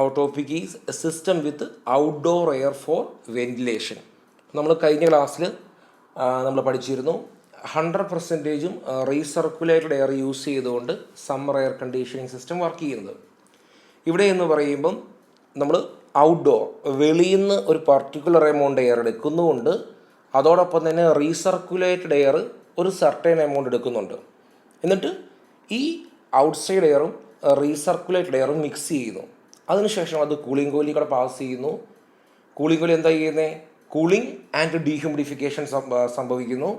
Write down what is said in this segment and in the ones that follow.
Our topic is a system with outdoor air for ventilation. നമ്മൾ കഴിഞ്ഞ ക്ലാസ്സിൽ നമ്മൾ പഠിച്ചിരുന്നു 100%ഉം റീസർക്കുലേറ്റഡ് എയർ യൂസ് ചെയ്തുകൊണ്ട് summer air conditioning system work ചെയ്യുന്നത്. ഇവിടെ എന്ന് പറയുമ്പം നമ്മൾ ഔട്ട്ഡോർ വെളിയിൽ നിന്ന് ഒരു പർട്ടിക്കുലർ എമൗണ്ട് എയർ എടുക്കുന്നുമുണ്ട്, അതോടൊപ്പം തന്നെ റീസർക്കുലേറ്റഡ് എയർ ഒരു സർട്ടൻ എമൗണ്ട് എടുക്കുന്നുണ്ട്. എന്നിട്ട് ഈ ഔട്ട്സൈഡ് എയറും റീസർക്കുലേറ്റഡ് എയറും മിക്സ് ചെയ്യുന്നു. അതിനുശേഷം അത് കൂളിംഗ് കോയിലിൽ കൂടെ പാസ് ചെയ്യുന്നു. കൂളിംഗ് കോയിൽ എന്താ ചെയ്യുന്നത്? കൂളിംഗ് ആൻഡ് ഡീഹ്യൂമിഡിഫിക്കേഷൻ സംഭവിക്കുന്നു.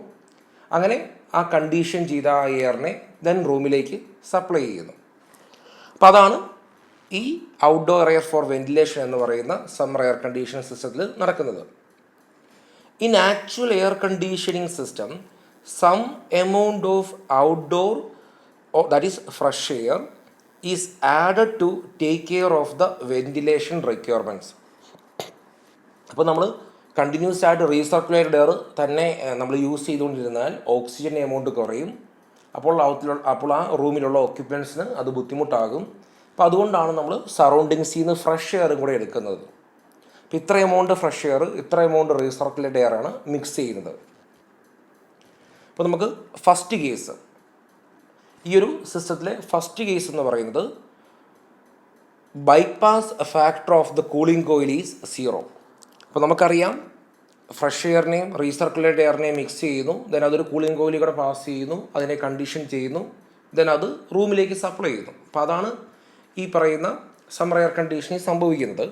അങ്ങനെ ആ കണ്ടീഷൻ ചെയ്ത ആ എയറിനെ ദെൻ റൂമിലേക്ക് സപ്ലൈ ചെയ്യുന്നു. അപ്പോൾ അതാണ് ഈ ഔട്ട്ഡോർ എയർ ഫോർ വെന്റിലേഷൻ എന്ന് പറയുന്ന സമ്മർ എയർ കണ്ടീഷനിങ് സിസ്റ്റത്തിൽ നടക്കുന്നത്. In actual air conditioning system some amount of outdoor that is fresh air is added to take care of the ventilation requirements. അപ്പോൾ നമ്മൾ കണ്ടിന്യൂസ് ആയിട്ട് റീസർക്കുലേറ്റഡ് എയർ തന്നെ നമ്മൾ use ചെയ്തുകൊണ്ടിരുന്നാൽ oxygen amount കുറയും. അപ്പോൾ ആ റൂമിലുള്ള ഓക്യുപ്പൻസിന് അത് ബുദ്ധിമുട്ടാകും. അപ്പോൾ അതുകൊണ്ടാണ് നമ്മൾ സറൗണ്ടിങ്സിൽ നിന്ന് ഫ്രഷ് എയറും കൂടെ എടുക്കുന്നത്. അപ്പോൾ ഇത്ര എമൗണ്ട് ഫ്രഷ് എയർ, ഇത്ര എമൗണ്ട് റീസർക്കുലേറ്റഡ് എയർ ആണ് മിക്സ് ചെയ്യുന്നത്. അപ്പോൾ നമുക്ക് ഫസ്റ്റ് കേസ്, ഈ ഒരു സിസ്റ്റത്തിലെ ഫസ്റ്റ് കേസ് എന്ന് പറയുന്നത് bypass factor of the cooling coil is 0. അപ്പോൾ നമുക്കറിയാം ഫ്രഷ് എയറിനെയും റീസർക്കുലേറ്റഡ് എയറിനെയും മിക്സ് ചെയ്യുന്നു, ദെൻ അതൊരു കൂളിംഗ് കോയിലിൽ കൂടെ പാസ് ചെയ്യുന്നു, അതിനെ കണ്ടീഷൻ ചെയ്യുന്നു, ദെൻ അത് റൂമിലേക്ക് സപ്ലൈ ചെയ്യുന്നു. അപ്പോൾ അതാണ് ഈ പറയുന്ന സമ്മർ എയർ കണ്ടീഷനിങ് സംഭവിക്കുന്നത്.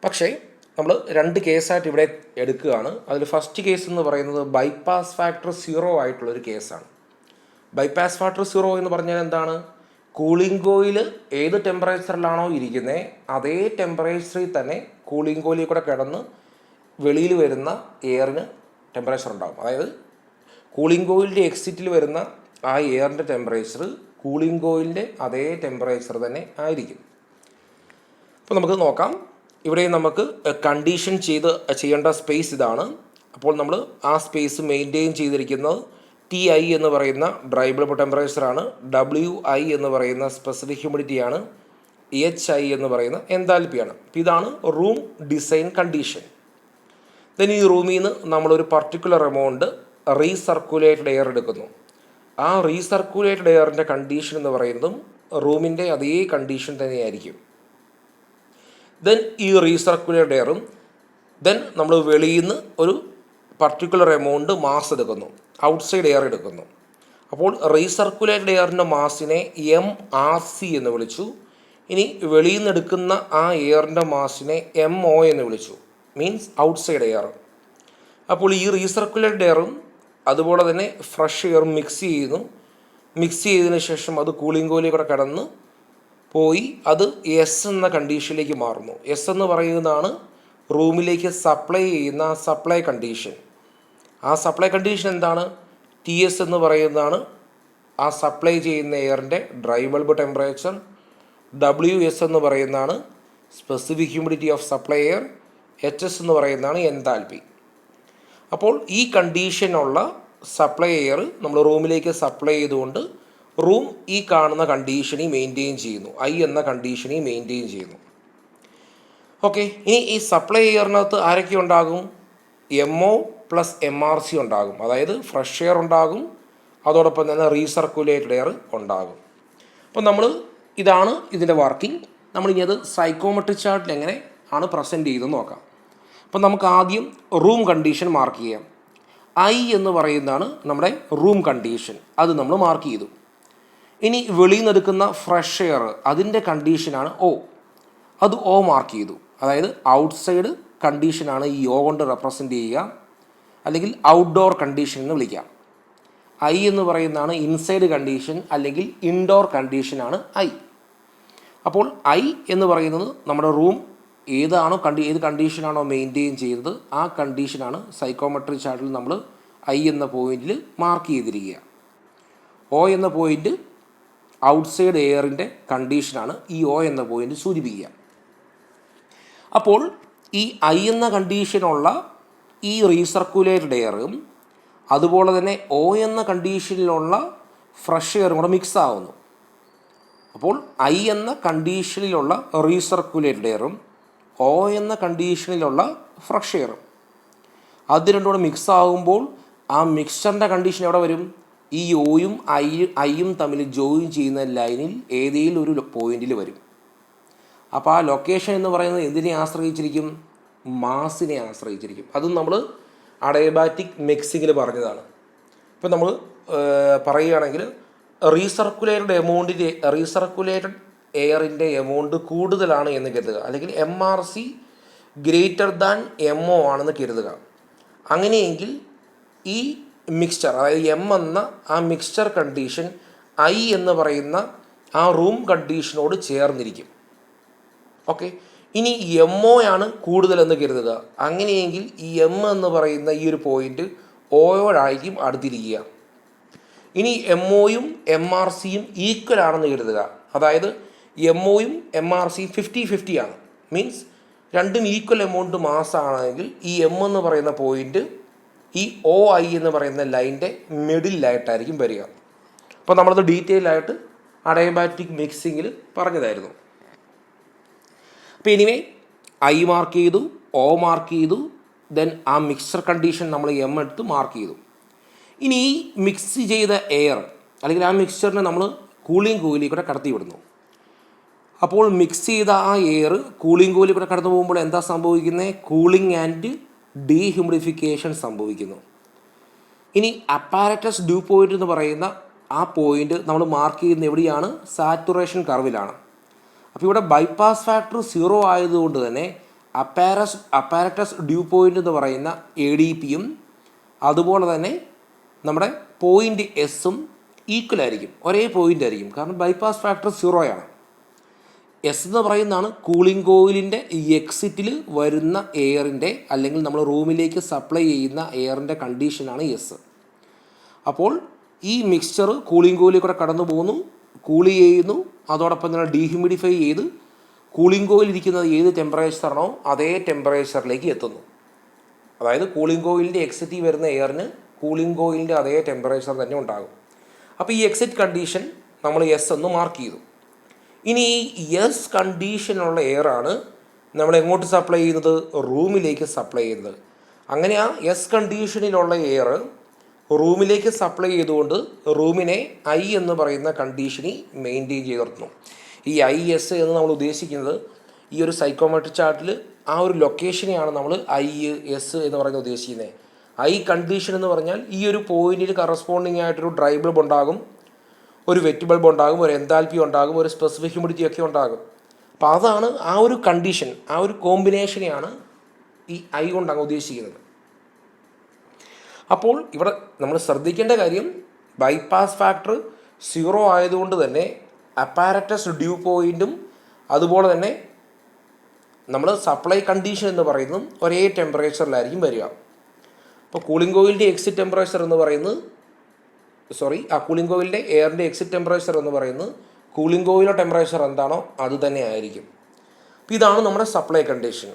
പക്ഷേ നമ്മൾ രണ്ട് കേസായിട്ട് ഇവിടെ എടുക്കുകയാണ്. അതിൽ ഫസ്റ്റ് കേസ് എന്ന് പറയുന്നത് ബൈപ്പാസ് ഫാക്ടർ 0 ആയിട്ടുള്ളൊരു കേസാണ്. ബൈപ്പാസ് ഫാക്ടർ 0 എന്ന് പറഞ്ഞാൽ എന്താണ്? കൂളിംഗ് കോയിൽ ഏത് ടെമ്പറേച്ചറിലാണോ ഇരിക്കുന്നത് അതേ ടെമ്പറേച്ചറിൽ തന്നെ കൂളിംഗ് കോയിലിൽ കൂടെ കിടന്ന് വെളിയിൽ വരുന്ന എയറിന് ടെമ്പറേച്ചർ ഉണ്ടാകും. അതായത് കൂളിംഗ് കോയിലിൻ്റെ എക്സിറ്റിൽ വരുന്ന ആ എയറിൻ്റെ ടെമ്പറേച്ചർ കൂളിംഗ് കോയിലിൻ്റെ അതേ ടെമ്പറേച്ചർ തന്നെ ആയിരിക്കും. അപ്പോൾ നമുക്ക് നോക്കാം. ഇവിടെ നമുക്ക് കണ്ടീഷൻ ചെയ്യേണ്ട സ്പേസ് ഇതാണ്. അപ്പോൾ നമ്മൾ ആ സ്പേസ് മെയിൻറ്റെയിൻ ചെയ്തിരിക്കുന്നത് TI എന്ന് പറയുന്ന ഡ്രൈ ബൾബ് ടെമ്പറേച്ചറാണ്, WI എന്ന് പറയുന്ന സ്പെസിഫിക് ഹ്യൂമിഡിറ്റിയാണ്, HI എന്ന് പറയുന്ന എൻതാൽപ്പിയാണ്. അപ്പോൾ ഇതാണ് റൂം ഡിസൈൻ കണ്ടീഷൻ. ദെൻ ഈ റൂമിൽ നിന്ന് നമ്മളൊരു പർട്ടിക്കുലർ എമൗണ്ട് റീസർക്കുലേറ്റഡ് എയർ എടുക്കുന്നു. ആ റീസർക്കുലേറ്റഡ് എയറിൻ്റെ കണ്ടീഷൻ എന്ന് പറയുന്നതും റൂമിൻ്റെ അതേ കണ്ടീഷൻ തന്നെയായിരിക്കും. ദെൻ ഈ റീസർക്കുലേറ്റഡ് എയറും ദെൻ നമ്മൾ വെളിയിൽ നിന്ന് ഒരു പർട്ടിക്കുലർ എമൗണ്ട് മാസ് എടുക്കുന്നു, ഔട്ട്സൈഡ് എയർ എടുക്കുന്നു. അപ്പോൾ റീസർക്കുലേറ്റഡ് എയറിൻ്റെ മാസിനെ MRC എന്ന് വിളിച്ചു. ഇനി വെളിയിൽ നിന്ന് എടുക്കുന്ന ആ എയറിൻ്റെ മാസിനെ MO എന്ന് വിളിച്ചു, മീൻസ് ഔട്ട്സൈഡ് എയർ. അപ്പോൾ ഈ റീസർക്കുലേറ്റഡ് എയറും അതുപോലെ തന്നെ ഫ്രഷ് എയറും മിക്സ് ചെയ്തതിന് ശേഷം അത് കൂളിംഗ് കോയിലിൽ കൂടെ കടന്ന് പോയി അത് S എന്ന കണ്ടീഷനിലേക്ക് മാറുന്നു. S എന്ന് പറയുന്നതാണ് റൂമിലേക്ക് സപ്ലൈ ചെയ്യുന്ന സപ്ലൈ കണ്ടീഷൻ. ആ സപ്ലൈ കണ്ടീഷൻ എന്താണ്? TS എന്ന് പറയുന്നതാണ് ആ സപ്ലൈ ചെയ്യുന്ന എയറിൻ്റെ ഡ്രൈ ബൾബ് ടെമ്പറേച്ചർ. WS എന്ന് പറയുന്നതാണ് specific humidity of supply air. HS എന്ന് പറയുന്നതാണ് എൻതാൽപ്പി. അപ്പോൾ ഈ കണ്ടീഷനുള്ള സപ്ലൈ എയർ നമ്മൾ റൂമിലേക്ക് സപ്ലൈ ചെയ്തുകൊണ്ട് റൂം ഈ കാണുന്ന കണ്ടീഷനിൽ മെയിൻറ്റെയിൻ ചെയ്യുന്നു, I എന്ന കണ്ടീഷനിൽ മെയിൻറ്റെയിൻ ചെയ്യുന്നു. ഓക്കെ, ഇനി ഈ സപ്ലൈ എയറിനകത്ത് ആരൊക്കെ ഉണ്ടാകും? MO പ്ലസ് MRC ഉണ്ടാകും. അതായത് ഫ്രഷ് എയർ ഉണ്ടാകും, അതോടൊപ്പം തന്നെ റീസർക്കുലേറ്റഡ് എയർ ഉണ്ടാകും. അപ്പോൾ ഇതാണ് ഇതിൻ്റെ വർക്കിംഗ്. നമ്മളിനി അത് സൈക്കോമെട്രിക് ചാർട്ടിൽ എങ്ങനെ ആണ് പ്രസൻറ്റ് ചെയ്തെന്ന് നോക്കാം. അപ്പോൾ നമുക്ക് ആദ്യം റൂം കണ്ടീഷൻ മാർക്ക് ചെയ്യാം. I എന്ന് പറയുന്നതാണ് നമ്മുടെ റൂം കണ്ടീഷൻ, അത് നമ്മൾ മാർക്ക് ചെയ്തു. ഇനി വെളിയിൽ നിന്ന് എടുക്കുന്ന ഫ്രഷ് എയർ അതിൻ്റെ കണ്ടീഷനാണ് O, അത് O മാർക്ക് ചെയ്തു. അതായത് ഔട്ട്സൈഡ് കണ്ടീഷനാണ് ഈ O കൊണ്ട് റെപ്രസെൻ്റ് ചെയ്യുക, അല്ലെങ്കിൽ ഔട്ട്ഡോർ കണ്ടീഷൻ എന്ന് വിളിക്കാം. I എന്ന് പറയുന്നതാണ് ഇൻസൈഡ് കണ്ടീഷൻ അല്ലെങ്കിൽ ഇൻഡോർ കണ്ടീഷനാണ് I. അപ്പോൾ I എന്ന് പറയുന്നത് നമ്മുടെ റൂം ഏത് കണ്ടീഷനാണോ മെയിൻറ്റെയിൻ ചെയ്തത് ആ കണ്ടീഷനാണ് സൈക്കോമെട്രിക് ചാർട്ടിൽ നമ്മൾ I എന്ന പോയിന്റിൽ മാർക്ക് ചെയ്തിരിക്കുക. O എന്ന പോയിന്റ് ഔട്ട്സൈഡ് എയറിൻ്റെ കണ്ടീഷനാണ് ഈ O എന്ന പോയിന്റ് സൂചിപ്പിക്കുക. അപ്പോൾ ഈ I എന്ന കണ്ടീഷനുള്ള ഈ റീസർക്കുലേറ്റഡ് എയറും അതുപോലെ തന്നെ O എന്ന കണ്ടീഷനിലുള്ള ഫ്രഷ് എയറും കൂടെ മിക്സ് ആവുന്നു. അപ്പോൾ ഐ എന്ന കണ്ടീഷനിലുള്ള റീസർക്കുലേറ്റഡ് എയറും ഒ എന്ന കണ്ടീഷനിലുള്ള ഫ്രഷ് എയറും അത് രണ്ടും കൂടെ മിക്സ് ആകുമ്പോൾ ആ മിക്സ്ചറിൻ്റെ കണ്ടീഷൻ എവിടെ വരും? ഈ ഒയും ഐയും തമ്മിൽ ജോയിൻ ചെയ്യുന്ന ലൈനിൽ ഏതെങ്കിലും ഒരു പോയിന്റിൽ വരും. അപ്പോൾ ആ ലൊക്കേഷൻ എന്ന് പറയുന്നത് എന്തിനെ ആശ്രയിച്ചിരിക്കും? മാസിനെ ആശ്രയിച്ചിരിക്കും. അതും നമ്മൾ അഡയബാറ്റിക് മിക്സിങ്ങിൽ പറഞ്ഞതാണ്. ഇപ്പം നമ്മൾ പറയുകയാണെങ്കിൽ റീസർക്കുലേറ്റഡ് എയറിൻ്റെ എമൗണ്ട് കൂടുതലാണ് എന്ന് കരുതുക, അല്ലെങ്കിൽ MRC ഗ്രേറ്റർ ദാൻ MO ആണെന്ന് കരുതുക. അങ്ങനെയെങ്കിൽ ഈ മിക്സ്ചർ, അതായത് എം എന്ന ആ മിക്സ്ചർ കണ്ടീഷൻ ഐ എന്ന് പറയുന്ന ആ റൂം കണ്ടീഷനോട് ചേർന്നിരിക്കും. ഓക്കെ, ഇനി MO ആണ് കൂടുതലെന്ന് കരുതുക. അങ്ങനെയെങ്കിൽ ഈ എം എന്ന് പറയുന്ന ഈ ഒരു പോയിന്റ് ഓയോടായിരിക്കും അടുത്തിരിക്കുക. ഇനി MOയും MRCയും ഈക്വൽ ആണെന്ന് കരുതുക. അതായത് MOയും MRCയും 50-50 ആണ്. മീൻസ് രണ്ടും ഈക്വൽ എമൗണ്ട് മാസ്സാണെങ്കിൽ ഈ എം എന്ന് പറയുന്ന പോയിന്റ് ഈ OI എന്ന് പറയുന്ന ലൈൻ്റെ മിഡിലായിട്ടായിരിക്കും വരിക. അപ്പോൾ നമ്മളത് ഡീറ്റെയിൽ ആയിട്ട് അഡയബാറ്റിക് മിക്സിങ്ങിൽ പറഞ്ഞതായിരുന്നു. അപ്പോൾ എനിവേ ഐ മാർക്ക് ചെയ്തു, O മാർക്ക് ചെയ്തു, ദെൻ ആ മിക്സ്ചർ കണ്ടീഷൻ നമ്മൾ M എടുത്ത് മാർക്ക് ചെയ്തു. ഇനി ഈ മിക്സ് ചെയ്ത എയർ അല്ലെങ്കിൽ ആ മിക്സ്ചറിനെ നമ്മൾ കൂളിംഗ് കോയിലിൽ കൂടെ കടത്തി വിടുന്നു. അപ്പോൾ മിക്സ് ചെയ്ത ആ എയർ കൂളിംഗ് കോയിലിൽ കൂടെ കടന്നു പോകുമ്പോൾ എന്താ സംഭവിക്കുന്നത്? കൂളിംഗ് ആൻഡ് ഡീഹ്യൂമിഡിഫിക്കേഷൻ സംഭവിക്കുന്നു. ഇനി അപ്പാരറ്റസ് ഡ്യൂ പോയിന്റ് എന്ന് പറയുന്ന ആ പോയിന്റ് നമ്മൾ മാർക്ക് ചെയ്യുന്ന എവിടെയാണ്? സാറ്റുറേഷൻ കർവിലാണ്. അപ്പോൾ ഇവിടെ ബൈപ്പാസ് ഫാക്ടർ 0 ആയതുകൊണ്ട് തന്നെ അപ്പാരറ്റസ് ഡ്യൂ പോയിന്റ് എന്ന് പറയുന്ന ADPയും അതുപോലെ തന്നെ നമ്മുടെ പോയിന്റ് എസും ഈക്വൽ ആയിരിക്കും, ഒരേ പോയിന്റ് ആയിരിക്കും. കാരണം ബൈപ്പാസ് ഫാക്ടർ 0 ആണ്. എസ് എന്ന് പറയുന്നതാണ് കൂളിംഗ് കോയിലിൻ്റെ എക്സിറ്റിൽ വരുന്ന എയറിൻ്റെ, അല്ലെങ്കിൽ നമ്മൾ റൂമിലേക്ക് സപ്ലൈ ചെയ്യുന്ന എയറിൻ്റെ കണ്ടീഷനാണ് എസ്. അപ്പോൾ ഈ മിക്സ്ചർ കൂളിംഗ് കോയിലിൽ കൂടെ കടന്നു പോകുന്നു, കൂളി ചെയ്യുന്നു, അതോടൊപ്പം തന്നെ ഡീഹ്യൂമിഡിഫൈ ചെയ്ത് കൂളിംഗ് കോയിൽ ഇരിക്കുന്നത് ഏത് ടെമ്പറേച്ചറാണോ അതേ ടെമ്പറേച്ചറിലേക്ക് എത്തുന്നു. അതായത് കൂളിംഗ് കോയിലിൻ്റെ എക്സിറ്റിൽ വരുന്ന എയറിന് കൂളിംഗ് കോയിലിൻ്റെ അതേ ടെമ്പറേച്ചർ തന്നെ ഉണ്ടാകും. അപ്പോൾ ഈ എക്സിറ്റ് കണ്ടീഷൻ നമ്മൾ എസ് എന്ന് മാർക്ക് ചെയ്തു. ഇനി ഈ എസ് കണ്ടീഷനുള്ള എയറാണ് നമ്മൾ എങ്ങോട്ട് സപ്ലൈ ചെയ്യുന്നത്? റൂമിലേക്ക് സപ്ലൈ ചെയ്യുന്നത്. അങ്ങനെ ആ എസ് കണ്ടീഷനിലുള്ള എയർ റൂമിലേക്ക് സപ്ലൈ ചെയ്തുകൊണ്ട് റൂമിനെ ഐ എന്ന് പറയുന്ന കണ്ടീഷനിൽ മെയിൻറ്റെയിൻ ചെയ്ത് നിർത്തുന്നു. ഈ IS എന്ന് നമ്മൾ ഉദ്ദേശിക്കുന്നത് ഈ ഒരു സൈക്കോമെട്രിക് ചാർട്ടിൽ ആ ഒരു ലൊക്കേഷനെയാണ് നമ്മൾ IS എന്ന് പറയുന്നത് ഉദ്ദേശിക്കുന്നത്. ഐ കണ്ടീഷൻ എന്ന് പറഞ്ഞാൽ ഈ ഒരു പോയിന്റിൽ കറസ്പോണ്ടിങ് ആയിട്ടൊരു ഡ്രൈ ബൾബ് ഉണ്ടാകും, ഒരു വെറ്റ് ബൾബ് ഉണ്ടാകും, ഒരു എൻതാൽപ്പി ഉണ്ടാകും, ഒരു സ്പെസിഫിക് ഹ്യൂമിഡിറ്റി ഒക്കെ ഉണ്ടാകും. അപ്പോൾ അതാണ് ആ ഒരു കണ്ടീഷൻ, ആ ഒരു കോമ്പിനേഷനെയാണ് ഈ ഐ കൊണ്ട് അങ്ങ് ഉദ്ദേശിക്കുന്നത്. അപ്പോൾ ഇവിടെ നമ്മൾ ശ്രദ്ധിക്കേണ്ട കാര്യം, ബൈപ്പാസ് ഫാക്ടർ 0 ആയതുകൊണ്ട് തന്നെ അപ്പാരറ്റസ് ഡ്യൂ പോയിൻറ്റും അതുപോലെ തന്നെ നമ്മൾ സപ്ലൈ കണ്ടീഷൻ എന്ന് പറയുന്നതും ഒരേ ടെമ്പറേച്ചറിലായിരിക്കും വരിക. അപ്പോൾ കൂളിംഗ് കോയിലിൻ്റെ എക്സിറ്റ് ടെമ്പറേച്ചർ എന്ന് പറയുന്നത് കൂളിംഗ് കോയിലിൻ്റെ എയറിൻ്റെ എക്സിറ്റ് ടെമ്പറേച്ചർ എന്ന് പറയുന്നത് കൂളിംഗ് കോയിലോ ടെമ്പറേച്ചർ എന്താണോ അത് തന്നെ ആയിരിക്കും. അപ്പോൾ ഇതാണ് നമ്മുടെ സപ്ലൈ കണ്ടീഷൻ.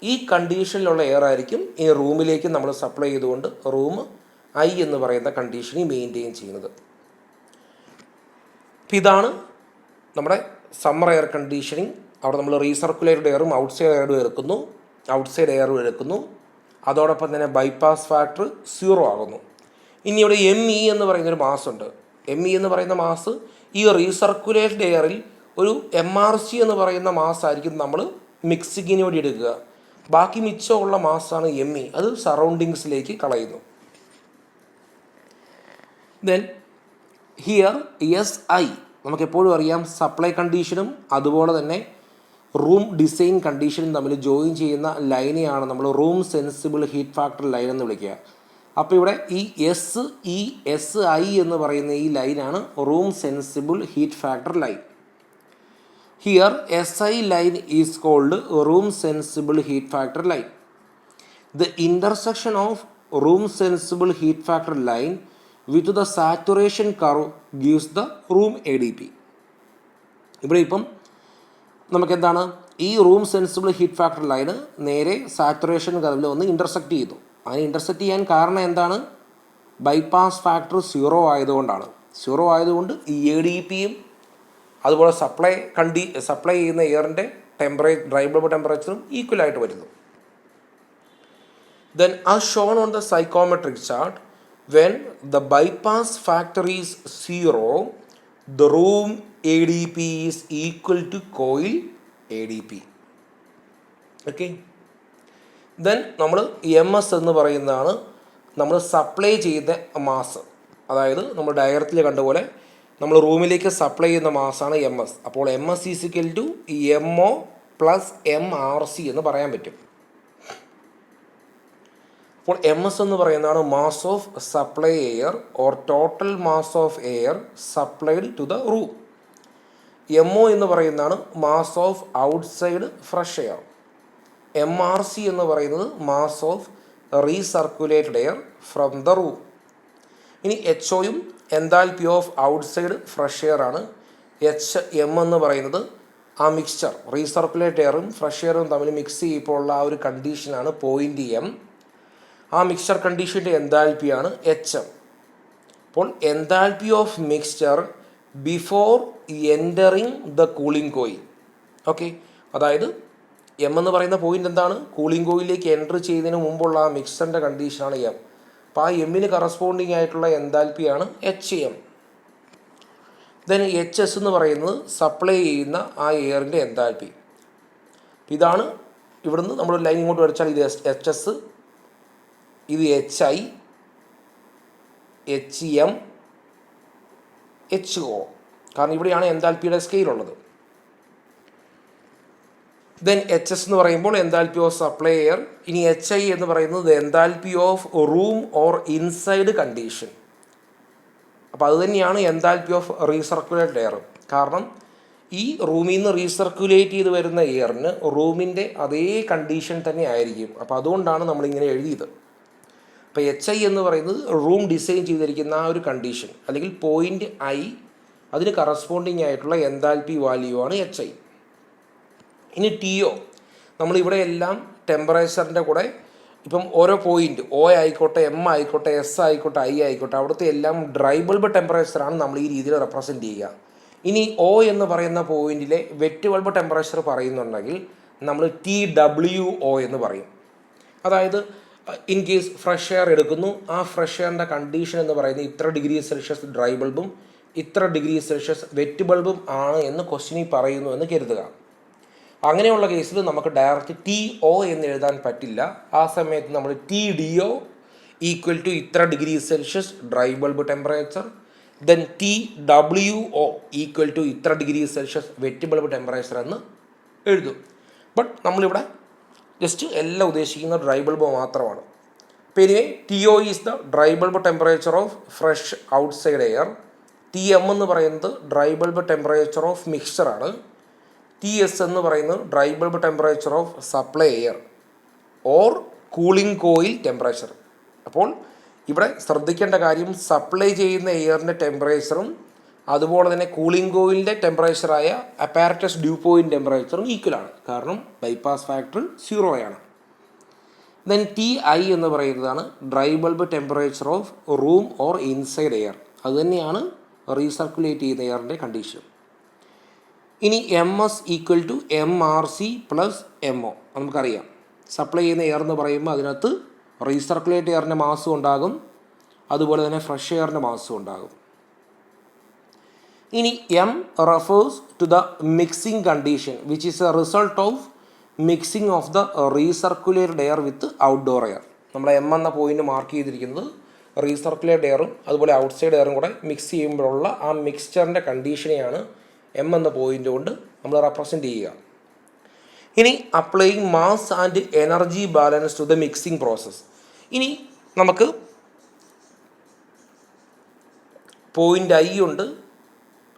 ഈ കണ്ടീഷനിലുള്ള എയർ ആയിരിക്കും ഈ റൂമിലേക്ക് നമ്മൾ സപ്ലൈ ചെയ്തുകൊണ്ട് റൂം ഐ എന്ന് പറയുന്ന കണ്ടീഷനിൽ മെയിൻറ്റെയിൻ ചെയ്യുന്നത്. അപ്പോൾ ഇതാണ് നമ്മുടെ സമ്മർ എയർ കണ്ടീഷനിങ്. അവിടെ നമ്മൾ റീസർക്കുലേറ്റഡ് എയറും ഔട്ട്സൈഡ് എയറും എടുക്കുന്നു. അതോടൊപ്പം തന്നെ ബൈപ്പാസ് ഫാക്ടർ 0 ആകുന്നു. ഇനി ഇവിടെ ME എന്ന് പറയുന്നൊരു മാസ് ഉണ്ട്. ME എന്ന് പറയുന്ന മാസ് ഈ റീസർക്കുലേറ്റഡ് എയറിൽ ഒരു MRC എന്ന് പറയുന്ന മാസ് ആയിരിക്കും നമ്മൾ മിക്സിങ്ങിന് വേണ്ടി എടുക്കുക. ബാക്കി മിച്ചമുള്ള മാസാണ് ME, അത് സറൗണ്ടിങ്സിലേക്ക് കളയുന്നു. ദെൻ ഹിയർ SI നമുക്കെപ്പോഴും അറിയാം സപ്ലൈ കണ്ടീഷനും അതുപോലെ തന്നെ റൂം ഡിസൈൻ കണ്ടീഷനും തമ്മിൽ ജോയിൻ ചെയ്യുന്ന ലൈനെയാണ് നമ്മൾ room sensible heat factor line എന്ന് വിളിക്കുക. അപ്പോൾ ഇവിടെ ഈ SI എന്ന് പറയുന്ന ഈ ലൈനാണ് room sensible heat factor line. Here SI line is called room sensible heat factor line. The intersection of room sensible heat factor line with the saturation curve gives the room ADP. ഇവിടെ ഇപ്പം നമുക്കെന്താണ്, ഈ room sensible heat factor line നേരെ saturation കർവിൽ ഒന്ന് intersect ചെയ്തു. അതിന് intersect ചെയ്യാൻ കാരണം എന്താണ്? ബൈപ്പാസ് ഫാക്ടർ 0 ആയതുകൊണ്ടാണ്. 0 ആയതുകൊണ്ട് ഈ ADPയും അതുപോലെ സപ്ലൈ ചെയ്യുന്ന എയറിൻ്റെ ഡ്രൈ ബൾബ് ടെമ്പറേച്ചറും ഈക്വലായിട്ട് വരുന്നു. Then as shown on the psychometric chart, when the bypass factor is 0, the room ADP is equal to coil ADP. Okay. Then നമ്മൾ MS എന്ന് പറയുന്നതാണ് നമ്മൾ സപ്ലൈ ചെയ്ത മാസ്. അതായത് നമ്മൾ ഡയഗ്രത്തിൽ കണ്ടപോലെ നമ്മൾ റൂമിലേക്ക് സപ്ലൈ ചെയ്യുന്ന മാസാണ് MS. അപ്പോൾ MS is equal to MO plus MRC എന്ന് പറയാൻ പറ്റും. അപ്പോൾ MS എന്ന് പറയുന്നതാണ് mass of supply air or total mass of air supplied to the room. MO എന്ന് പറയുന്നതാണ് mass of outside fresh air. MRC എന്ന് പറയുന്നത് mass of recirculated air from the room. ഇനി HOയും enthalpy of outside fresh air ആണ്. HM എന്ന് പറയുന്നത് ആ മിക്സ്ചർ റീസർക്കുലേറ്റ് എയറും ഫ്രഷ് എയറും തമ്മിൽ മിക്സ് ചെയ്യുമ്പോൾ ഉള്ള ആ ഒരു കണ്ടീഷനാണ് പോയിൻ്റ് M. ആ മിക്സ്ചർ കണ്ടീഷൻ്റെ എൻതാൽപ്പിയാണ് HM. അപ്പോൾ enthalpy of mixture before entering the cooling coil. Okay, അതായത് M എന്ന് പറയുന്ന പോയിൻ്റ് എന്താണ്? കൂളിംഗ് കോയിലേക്ക് എൻറ്റർ ചെയ്യുന്നതിന് മുമ്പുള്ള ആ മിക്സ്ചറിൻ്റെ കണ്ടീഷനാണ് M. അപ്പോൾ ആ എമ്മിന് കറസ്പോണ്ടിങ് ആയിട്ടുള്ള എൻതാൽപ്പിയാണ് HM. ദെൻ HS എന്ന് പറയുന്നത് സപ്ലൈ ചെയ്യുന്ന ആ എയറിൻ്റെ എൻതാൽപ്പി. ഇതാണ് ഇവിടുന്ന് നമ്മൾ ലൈൻ ഇങ്ങോട്ട് വരച്ചാൽ ഇത് HS, ഇത് HI, HM, HO. കാരണം ഇവിടെയാണ് എൻതാൽപ്പിയുടെ സ്കെയിലുള്ളത്. ദെൻ HS എന്ന് പറയുമ്പോൾ എൻതാൽപ്പി ഓഫ് സപ്ലൈ എയർ. ഇനി HI എന്ന് പറയുന്നത് enthalpy of room or inside condition. അപ്പോൾ അത് തന്നെയാണ് എൻതാൽപ്പി ഓഫ് റീസർക്കുലേറ്റഡ് എയർ. കാരണം ഈ റൂമിൽ നിന്ന് റീസർക്കുലേറ്റ് ചെയ്ത് വരുന്ന എയറിന് റൂമിൻ്റെ അതേ കണ്ടീഷൻ തന്നെ ആയിരിക്കും. അപ്പോൾ അതുകൊണ്ടാണ് നമ്മളിങ്ങനെ എഴുതിയത്. അപ്പോൾ HI എന്ന് പറയുന്നത് റൂം ഡിസൈൻ ചെയ്തിരിക്കുന്ന ആ ഒരു കണ്ടീഷൻ അല്ലെങ്കിൽ പോയിൻ്റ് I, അതിന് കറസ്പോണ്ടിങ് ആയിട്ടുള്ള എൻതാൽപ്പി വാല്യൂ ആണ് HI. ഇനി TO, നമ്മളിവിടെ എല്ലാം ടെമ്പറേച്ചറിൻ്റെ കൂടെ ഇപ്പം ഓരോ പോയിൻ്റ് O ആയിക്കോട്ടെ, M ആയിക്കോട്ടെ, S ആയിക്കോട്ടെ, I ആയിക്കോട്ടെ, അവിടുത്തെ എല്ലാം ഡ്രൈ ബൾബ് ടെമ്പറേച്ചറാണ് നമ്മൾ ഈ രീതിയിൽ റെപ്രസെൻറ്റ് ചെയ്യുക. ഇനി O എന്ന് പറയുന്ന പോയിന്റിലെ വെറ്റ് ബൾബ് ടെമ്പറേച്ചർ പറയുന്നുണ്ടെങ്കിൽ നമ്മൾ TWO എന്ന് പറയും. അതായത് ഇൻ കേസ് ഫ്രഷ് എയർ എടുക്കുന്നു, ആ ഫ്രഷ് എയറിൻ്റെ കണ്ടീഷൻ എന്ന് പറയുന്നത് ഇത്ര ഡിഗ്രി സെൽഷ്യസ് ഡ്രൈ ബൾബും ഇത്ര ഡിഗ്രി സെൽഷ്യസ് വെറ്റ് ബൾബും ആണ് എന്ന് ക്വസ്റ്റ്യനിൽ പറയുന്നു എന്ന് കരുതുക. അങ്ങനെയുള്ള കേസിൽ നമുക്ക് ഡയറക്റ്റ് TO എന്ന് എഴുതാൻ പറ്റില്ല. ആ സമയത്ത് നമ്മൾ TDO ഈക്വൽ ടു ഇത്ര degree Celsius dry bulb temperature, then TWO equal to ഇത്ര degree Celsius wet bulb temperature എന്ന് എഴുതും. ബട്ട് നമ്മളിവിടെ ജസ്റ്റ് എല്ലാം ഉദ്ദേശിക്കുന്ന ഡ്രൈ ബൾബ് മാത്രമാണ്. പിന്നെ TO is the dry bulb temperature of fresh outside air. TM എന്ന് പറയുന്നത് ഡ്രൈ ബൾബ് ടെമ്പറേച്ചർ ഓഫ് മിക്സ്ചറാണ്. TS എന്ന് പറയുന്നത് dry bulb temperature of supply air or cooling coil temperature. അപ്പോൾ ഇവിടെ ശ്രദ്ധിക്കേണ്ട കാര്യം സപ്ലൈ ചെയ്യുന്ന എയറിൻ്റെ ടെമ്പറേച്ചറും അതുപോലെ തന്നെ കൂളിംഗ് കോയിലിൻ്റെ ടെമ്പറേച്ചറായ അപ്പാരറ്റസ് ഡ്യൂ പോയിൻ്റ് ടെമ്പറേച്ചറും ഈക്വലാണ്. കാരണം ബൈപ്പാസ് ഫാക്ടർ 0 ആണ്. ദെൻ TI എന്ന് പറയുന്നതാണ് dry bulb temperature of room or inside air. അതുതന്നെയാണ് റീസർക്കുലേറ്റ് ചെയ്യുന്ന എയറിൻ്റെ കണ്ടീഷൻ. ഇനി MS equal to MRC plus MO. നമുക്കറിയാം സപ്ലൈ ചെയ്യുന്ന എയർ എന്ന് പറയുമ്പോൾ അതിനകത്ത് റീസർക്കുലേറ്റ് എയറിൻ്റെ മാസും ഉണ്ടാകും, അതുപോലെ തന്നെ ഫ്രഷ് എയറിൻ്റെ മാസും ഉണ്ടാകും. ഇനി M refers to the mixing condition which is a result of mixing of the recirculated air with outdoor air. നമ്മൾ M എന്ന പോയിന്റ് മാർക്ക് ചെയ്തിരിക്കുന്നത് റീസർക്കുലേറ്റഡ് എയറും അതുപോലെ ഔട്ട്സൈഡ് എയറും കൂടെ മിക്സ് ചെയ്യുമ്പോഴുള്ള ആ മിക്സ്ചറിൻ്റെ കണ്ടീഷനെയാണ് M എന്ന പോയിന്റ് കൊണ്ട് നമ്മൾ റെപ്രസെൻറ്റ് ചെയ്യുക. ഇനി applying mass and energy balance to the mixing process. ഇനി നമുക്ക് പോയിൻ്റ് I ഉണ്ട്,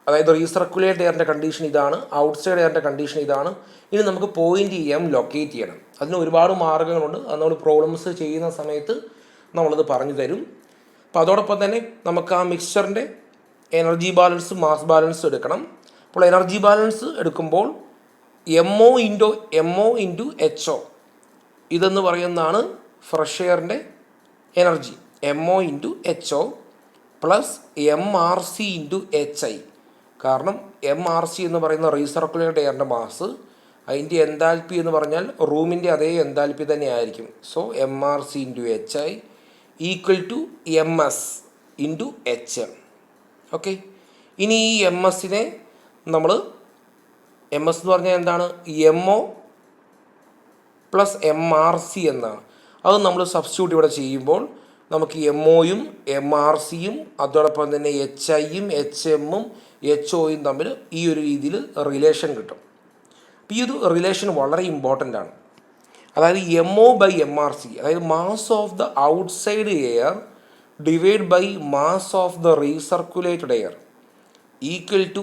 അതായത് റീസർക്കുലേറ്റ് എയറിൻ്റെ കണ്ടീഷൻ ഇതാണ്, ഔട്ട്സൈഡ് എയറിൻ്റെ കണ്ടീഷൻ ഇതാണ്. ഇനി നമുക്ക് പോയിൻ്റ് M ലൊക്കേറ്റ് ചെയ്യണം. അതിന് ഒരുപാട് മാർഗ്ഗങ്ങളുണ്ട്. അത് നമ്മൾ പ്രോബ്ലംസ് ചെയ്യുന്ന സമയത്ത് നമ്മളത് പറഞ്ഞു തരും. അപ്പോൾ അതോടൊപ്പം തന്നെ നമുക്ക് ആ മിക്സ്ചറിൻ്റെ എനർജി ബാലൻസ് മാസ് ബാലൻസ് എടുക്കണം. അപ്പോൾ എനർജി ബാലൻസ് എടുക്കുമ്പോൾ MO ഇൻറ്റു HO ഇതെന്ന് പറയുന്നതാണ് ഫ്രഷ് എയറിൻ്റെ energy. MO into HO plus MRC into HI. കാരണം MRC എന്ന് പറയുന്ന റീസർക്കുലേറ്റഡ് എയറിൻ്റെ മാസ്, അതിൻ്റെ എൻതാൽപ്പി എന്ന് പറഞ്ഞാൽ റൂമിൻ്റെ അതേ എൻതാൽപ്പി തന്നെ ആയിരിക്കും. So MRC into HI equal to MS into HM. Okay, ഇനി ഈ MS-നെ നമ്മൾ MS എന്ന് പറഞ്ഞാൽ എന്താണ്? MO പ്ലസ് MRC എന്നാണ്. അത് നമ്മൾ സബ്സ്റ്റിറ്റ്യൂട്ട് ഇവിടെ ചെയ്യുമ്പോൾ നമുക്ക് MOയും MRCയും അതോടൊപ്പം തന്നെ HIയും HMഉം HOയും തമ്മിൽ ഈ ഒരു രീതിയിൽ റിലേഷൻ കിട്ടും. അപ്പോൾ ഈ ഒരു റിലേഷൻ വളരെ ഇമ്പോർട്ടൻ്റ് ആണ്. അതായത് MO ബൈ MRC, അതായത് mass of the outside air divide by mass of the recirculated air equal to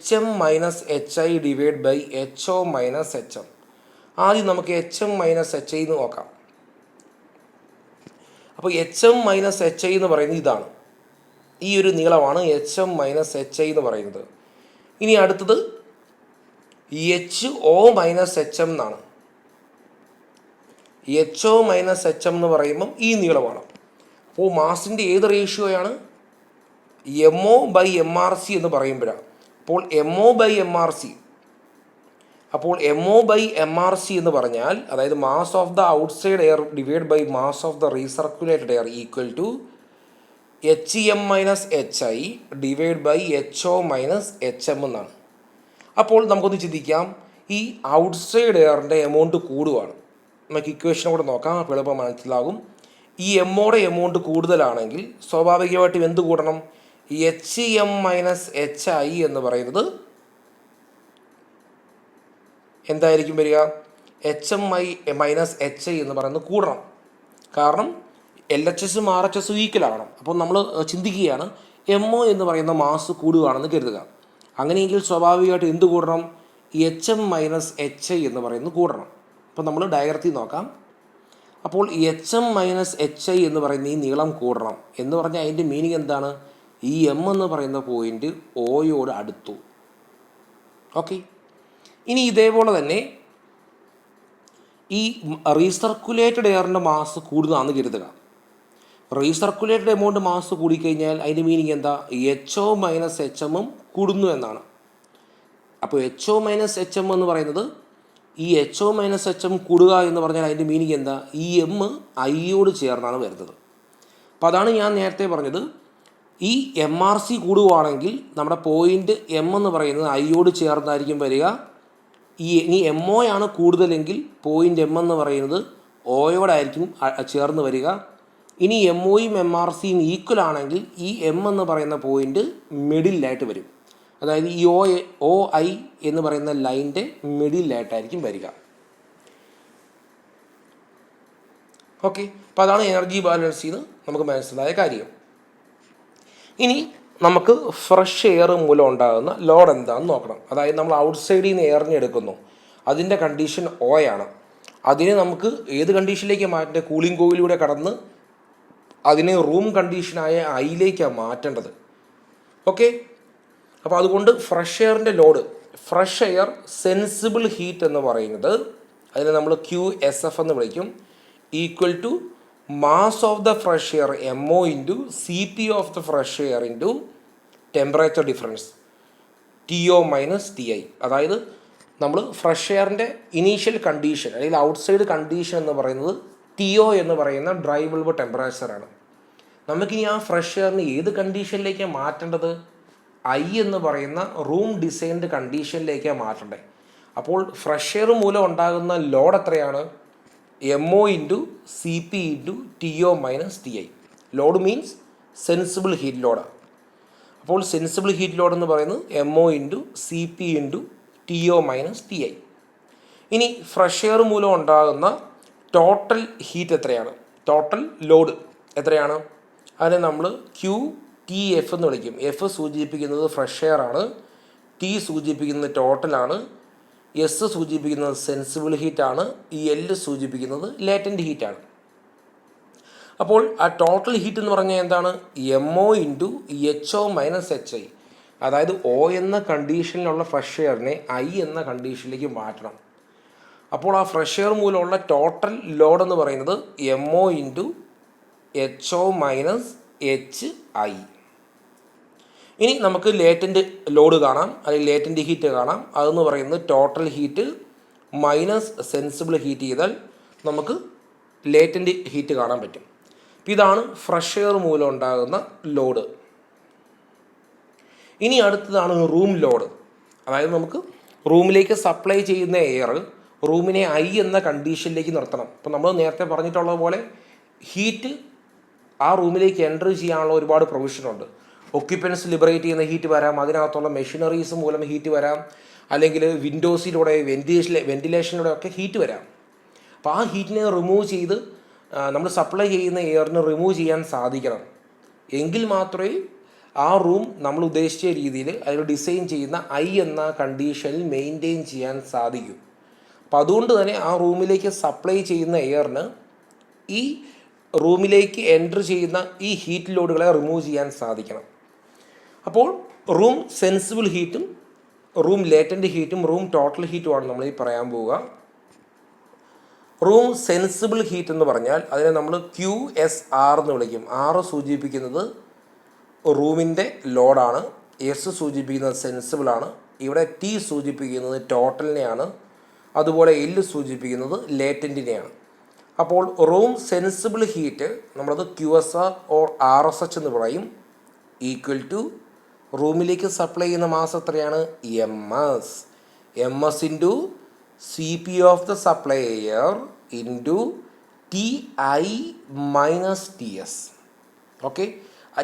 HM minus HI divide by HO minus HM. ആദ്യം നമുക്ക് HM മൈനസ് HI എന്ന് നോക്കാം. അപ്പോൾ HM മൈനസ് HI എന്ന് പറയുന്നത് ഇതാണ്, ഈ ഒരു നീളമാണ് HM മൈനസ് HI എന്ന് പറയുന്നത്. ഇനി അടുത്തത് HO മൈനസ് HM എന്നാണ്. HO മൈനസ് HM എന്ന് പറയുമ്പം ഈ നീളമാണ്. അപ്പോൾ മാസിൻ്റെ ഏത് റേഷ്യോയാണ്? MO ബൈ MRC എന്ന് പറയുമ്പോഴാണ്. അപ്പോൾ MO ബൈ MRC, അപ്പോൾ MO ബൈ MRC എന്ന് പറഞ്ഞാൽ അതായത് mass of the outside air divide by mass of the recirculated air equal to HM minus HI divide by HO minus HM എന്നാണ്. അപ്പോൾ നമുക്കൊന്ന് ചിന്തിക്കാം, ഈ ഔട്ട്സൈഡ് എയറിൻ്റെ എമൗണ്ട് കൂടുകയാണ്. നമുക്ക് ഇക്വേഷൻ കൂടെ നോക്കാം, അപ്പോൾ എളുപ്പം മനസ്സിലാകും. ഈ എമ്മോടെ എമൗണ്ട് കൂടുതലാണെങ്കിൽ സ്വാഭാവികമായിട്ടും എന്ത് കൂടണം? HM മൈനസ് HI എന്ന് പറയുന്നത് എന്തായിരിക്കും വരിക? HM മൈനസ് HI എന്ന് പറയുന്നത് കൂടണം. കാരണം LHSും RHSും ഈക്വൽ ആവണം. അപ്പോൾ നമ്മൾ ചിന്തിക്കുകയാണ് MO എന്ന് പറയുന്ന മാസ് കൂടുകയാണെന്ന് കരുതുക. അങ്ങനെയെങ്കിൽ സ്വാഭാവികമായിട്ട് എന്ത് കൂടണം? HM മൈനസ് HI എന്ന് പറയുന്നത് കൂടണം. അപ്പോൾ നമ്മൾ ഡയഗ്രത്തിൽ നോക്കാം. അപ്പോൾ HM മൈനസ് HI എന്ന് പറയുന്ന ഈ നീളം കൂടണം എന്ന് പറഞ്ഞാൽ അതിൻ്റെ മീനിങ് എന്താണ്? ഈ M എന്ന് പറയുന്ന പോയിൻ്റ് Oയോട് അടുത്തു. ഓക്കെ, ഇനി ഇതേപോലെ തന്നെ ഈ റീസർക്കുലേറ്റഡ് എയറിൻ്റെ മാസ് കൂടുന്നതാണെന്ന് കരുതുക. റീസർക്കുലേറ്റഡ് എമൗണ്ട് മാസ് കൂടിക്കഴിഞ്ഞാൽ അതിൻ്റെ മീനിങ് എന്താ? HO മൈനസ് HMഉം കൂടുന്നു എന്നാണ്. അപ്പോൾ HO മൈനസ് HM എന്ന് പറയുന്നത് ഈ HO മൈനസ് HM കൂടുക എന്ന് പറഞ്ഞാൽ അതിൻ്റെ മീനിങ് എന്താ? ഈ M Iയോട് ചേർന്നാണ് വരുന്നത്. അപ്പോൾ അതാണ് ഞാൻ നേരത്തെ പറഞ്ഞത്, ഈ MRC കൂടുകയാണെങ്കിൽ നമ്മുടെ പോയിൻ്റ് M എന്ന് പറയുന്നത് Iയോട് ചേർന്നായിരിക്കും വരിക. ഇനി MO ആണ് കൂടുതലെങ്കിൽ പോയിൻ്റ് M എന്ന് പറയുന്നത് Oയോടായിരിക്കും ചേർന്ന് വരിക. ഇനി MOയും MRCയും ഈക്വൽ ആണെങ്കിൽ ഈ M എന്ന് പറയുന്ന പോയിൻ്റ് മിഡിലായിട്ട് വരും. അതായത് ഈ OI എന്ന് പറയുന്ന ലൈൻ്റെ മിഡിലായിട്ടായിരിക്കും വരിക. ഓക്കെ, അപ്പോൾ അതാണ് എനർജി ബാലൻസിൽ നിന്ന് നമുക്ക് മനസ്സിലായ കാര്യം. ഇനി നമുക്ക് ഫ്രഷ് എയർ മൂലം ഉണ്ടാകുന്ന ലോഡ് എന്താണെന്ന് നോക്കണം. അതായത് നമ്മൾ ഔട്ട്സൈഡിൽ നിന്ന് എയറിനെ എടുക്കുന്നു, അതിൻ്റെ കണ്ടീഷൻ O ആണ്. അതിനെ നമുക്ക് ഏത് കണ്ടീഷനിലേക്ക് മാറ്റേണ്ടത്? കൂളിംഗ് കോയിലൂടെ കടന്ന് അതിനെ റൂം കണ്ടീഷനായ Iയിലേക്കാണ് മാറ്റേണ്ടത്. ഓക്കെ, അപ്പോൾ അതുകൊണ്ട് ഫ്രഷ് എയറിൻ്റെ load, fresh air sensible heat എന്ന് പറയുന്നത് അതിനെ നമ്മൾ QSF എന്ന് വിളിക്കും, equal to mass of the fresh air MO into CP of the fresh air into temperature difference TO minus TI. അതായത് നമ്മൾ ഫ്രഷ് എയറിൻ്റെ ഇനീഷ്യൽ കണ്ടീഷൻ അല്ലെങ്കിൽ ഔട്ട്സൈഡ് കണ്ടീഷൻ എന്ന് പറയുന്നത് TO എന്ന് പറയുന്ന ഡ്രൈ ബൾബ് ടെമ്പറേച്ചറാണ്. നമുക്കിനി ആ ഫ്രഷ് എയറിന് ഏത് കണ്ടീഷനിലേക്കാണ് മാറ്റേണ്ടത്? I എന്ന് പറയുന്ന റൂം ഡിസൈൻഡ് കണ്ടീഷനിലേക്കാണ് മാറ്റേണ്ടത്. അപ്പോൾ ഫ്രഷ് എയർ മൂലം ഉണ്ടാകുന്ന ലോഡ് എത്രയാണ്? MO into CP into TO minus TI. Load means sensible heat load. അപ്പോൾ സെൻസിബിൾ ഹീറ്റ് ലോഡ് എന്ന് പറയുന്നത് MO into CP into TO minus TI. ഇനി ഫ്രഷ് എയർ മൂലം ഉണ്ടാകുന്ന ടോട്ടൽ ഹീറ്റ് എത്രയാണ്? ടോട്ടൽ ലോഡ് എത്രയാണ്? അതിനെ നമ്മൾ QTF എന്ന് വിളിക്കും. F സൂചിപ്പിക്കുന്നത് ഫ്രഷ് എയർ ആണ്, T സൂചിപ്പിക്കുന്നത് ടോട്ടലാണ്, S സൂചിപ്പിക്കുന്നത് സെൻസിബിൾ ഹീറ്റാണ്, L സൂചിപ്പിക്കുന്നത് ലേറ്റൻറ്റ് ഹീറ്റാണ്. അപ്പോൾ ആ ടോട്ടൽ ഹീറ്റ് എന്ന് പറഞ്ഞാൽ എന്താണ്? MO into HO minus HI. അതായത് O എന്ന കണ്ടീഷനിലുള്ള ഫ്രഷ് എയറിനെ I എന്ന കണ്ടീഷനിലേക്ക് മാറ്റണം. അപ്പോൾ ആ ഫ്രഷ് എയർ മൂലമുള്ള ടോട്ടൽ ലോഡ് എന്ന് പറയുന്നത് MO into HO minus HI. ഇനി നമുക്ക് ലേറ്റൻറ്റ് ലോഡ് കാണാം, അല്ലെങ്കിൽ ലേറ്റൻറ്റ് ഹീറ്റ് കാണാം. അതെന്ന് പറയുന്നത് total heat minus sensible heat ചെയ്താൽ നമുക്ക് ലേറ്റൻറ്റ് ഹീറ്റ് കാണാൻ പറ്റും. ഇതാണ് ഫ്രഷ് എയർ മൂലം ഉണ്ടാകുന്ന ലോഡ്. ഇനി അടുത്തതാണ് റൂം ലോഡ്. അതായത് നമുക്ക് റൂമിലേക്ക് സപ്ലൈ ചെയ്യുന്ന എയർ റൂമിനെ ഐ എന്ന കണ്ടീഷനിലേക്ക് നിർത്തണം. ഇപ്പോൾ നമ്മൾ നേരത്തെ പറഞ്ഞിട്ടുള്ള പോലെ ഹീറ്റ് ആ റൂമിലേക്ക് എൻ്റർ ചെയ്യാനുള്ള ഒരുപാട് പ്രൊവിഷനുണ്ട്. ഒക്യുപ്പൻസ് ലിബറേറ്റ് ചെയ്യുന്ന ഹീറ്റ് വരാം, അതിനകത്തുള്ള മെഷീനറീസ് മൂലം ഹീറ്റ് വരാം, അല്ലെങ്കിൽ വിൻഡോസിലൂടെ വെന്റിലേഷനിലൂടെ ഒക്കെ ഹീറ്റ് വരാം. അപ്പോൾ ആ ഹീറ്റിനെ റിമൂവ് ചെയ്ത് നമ്മൾ സപ്ലൈ ചെയ്യുന്ന എയറിന് റിമൂവ് ചെയ്യാൻ സാധിക്കണം. എങ്കിൽ മാത്രമേ ആ റൂം നമ്മൾ ഉദ്ദേശിച്ച രീതിയിൽ അതിൽ ഡിസൈൻ ചെയ്യുന്ന ഐ എന്ന കണ്ടീഷനിൽ മെയിൻറ്റെയിൻ ചെയ്യാൻ സാധിക്കും. അപ്പോൾ അതുകൊണ്ട് തന്നെ ആ റൂമിലേക്ക് സപ്ലൈ ചെയ്യുന്ന എയറിന് ഈ റൂമിലേക്ക് എൻ്റർ ചെയ്യുന്ന ഈ ഹീറ്റ് ലോഡുകളെ റിമൂവ് ചെയ്യാൻ സാധിക്കണം. അപ്പോൾ റൂം സെൻസിബിൾ ഹീറ്റും റൂം ലേറ്റൻറ്റ് ഹീറ്റും റൂം ടോട്ടൽ ഹീറ്റുമാണ് നമ്മൾ ഈ പറയാൻ പോവുക. റൂം സെൻസിബിൾ ഹീറ്റ് എന്ന് പറഞ്ഞാൽ അതിനെ നമ്മൾ QSR എന്ന് വിളിക്കും. R സൂചിപ്പിക്കുന്നത് റൂമിൻ്റെ ലോഡാണ്, S സൂചിപ്പിക്കുന്നത് സെൻസിബിളാണ്, ഇവിടെ T സൂചിപ്പിക്കുന്നത് ടോട്ടലിനെയാണ്, അതുപോലെ L സൂചിപ്പിക്കുന്നത് ലേറ്റൻറ്റിനെയാണ്. അപ്പോൾ റൂം സെൻസിബിൾ ഹീറ്റ് നമ്മളത് QSR ഓർ RSH എന്ന് പറയും, ഈക്വൽ ടു റൂമിലേക്ക് സപ്ലൈ ചെയ്യുന്ന മാസ് എത്രയാണ്? MS into CP of the supply air into TI minus TS. Okay,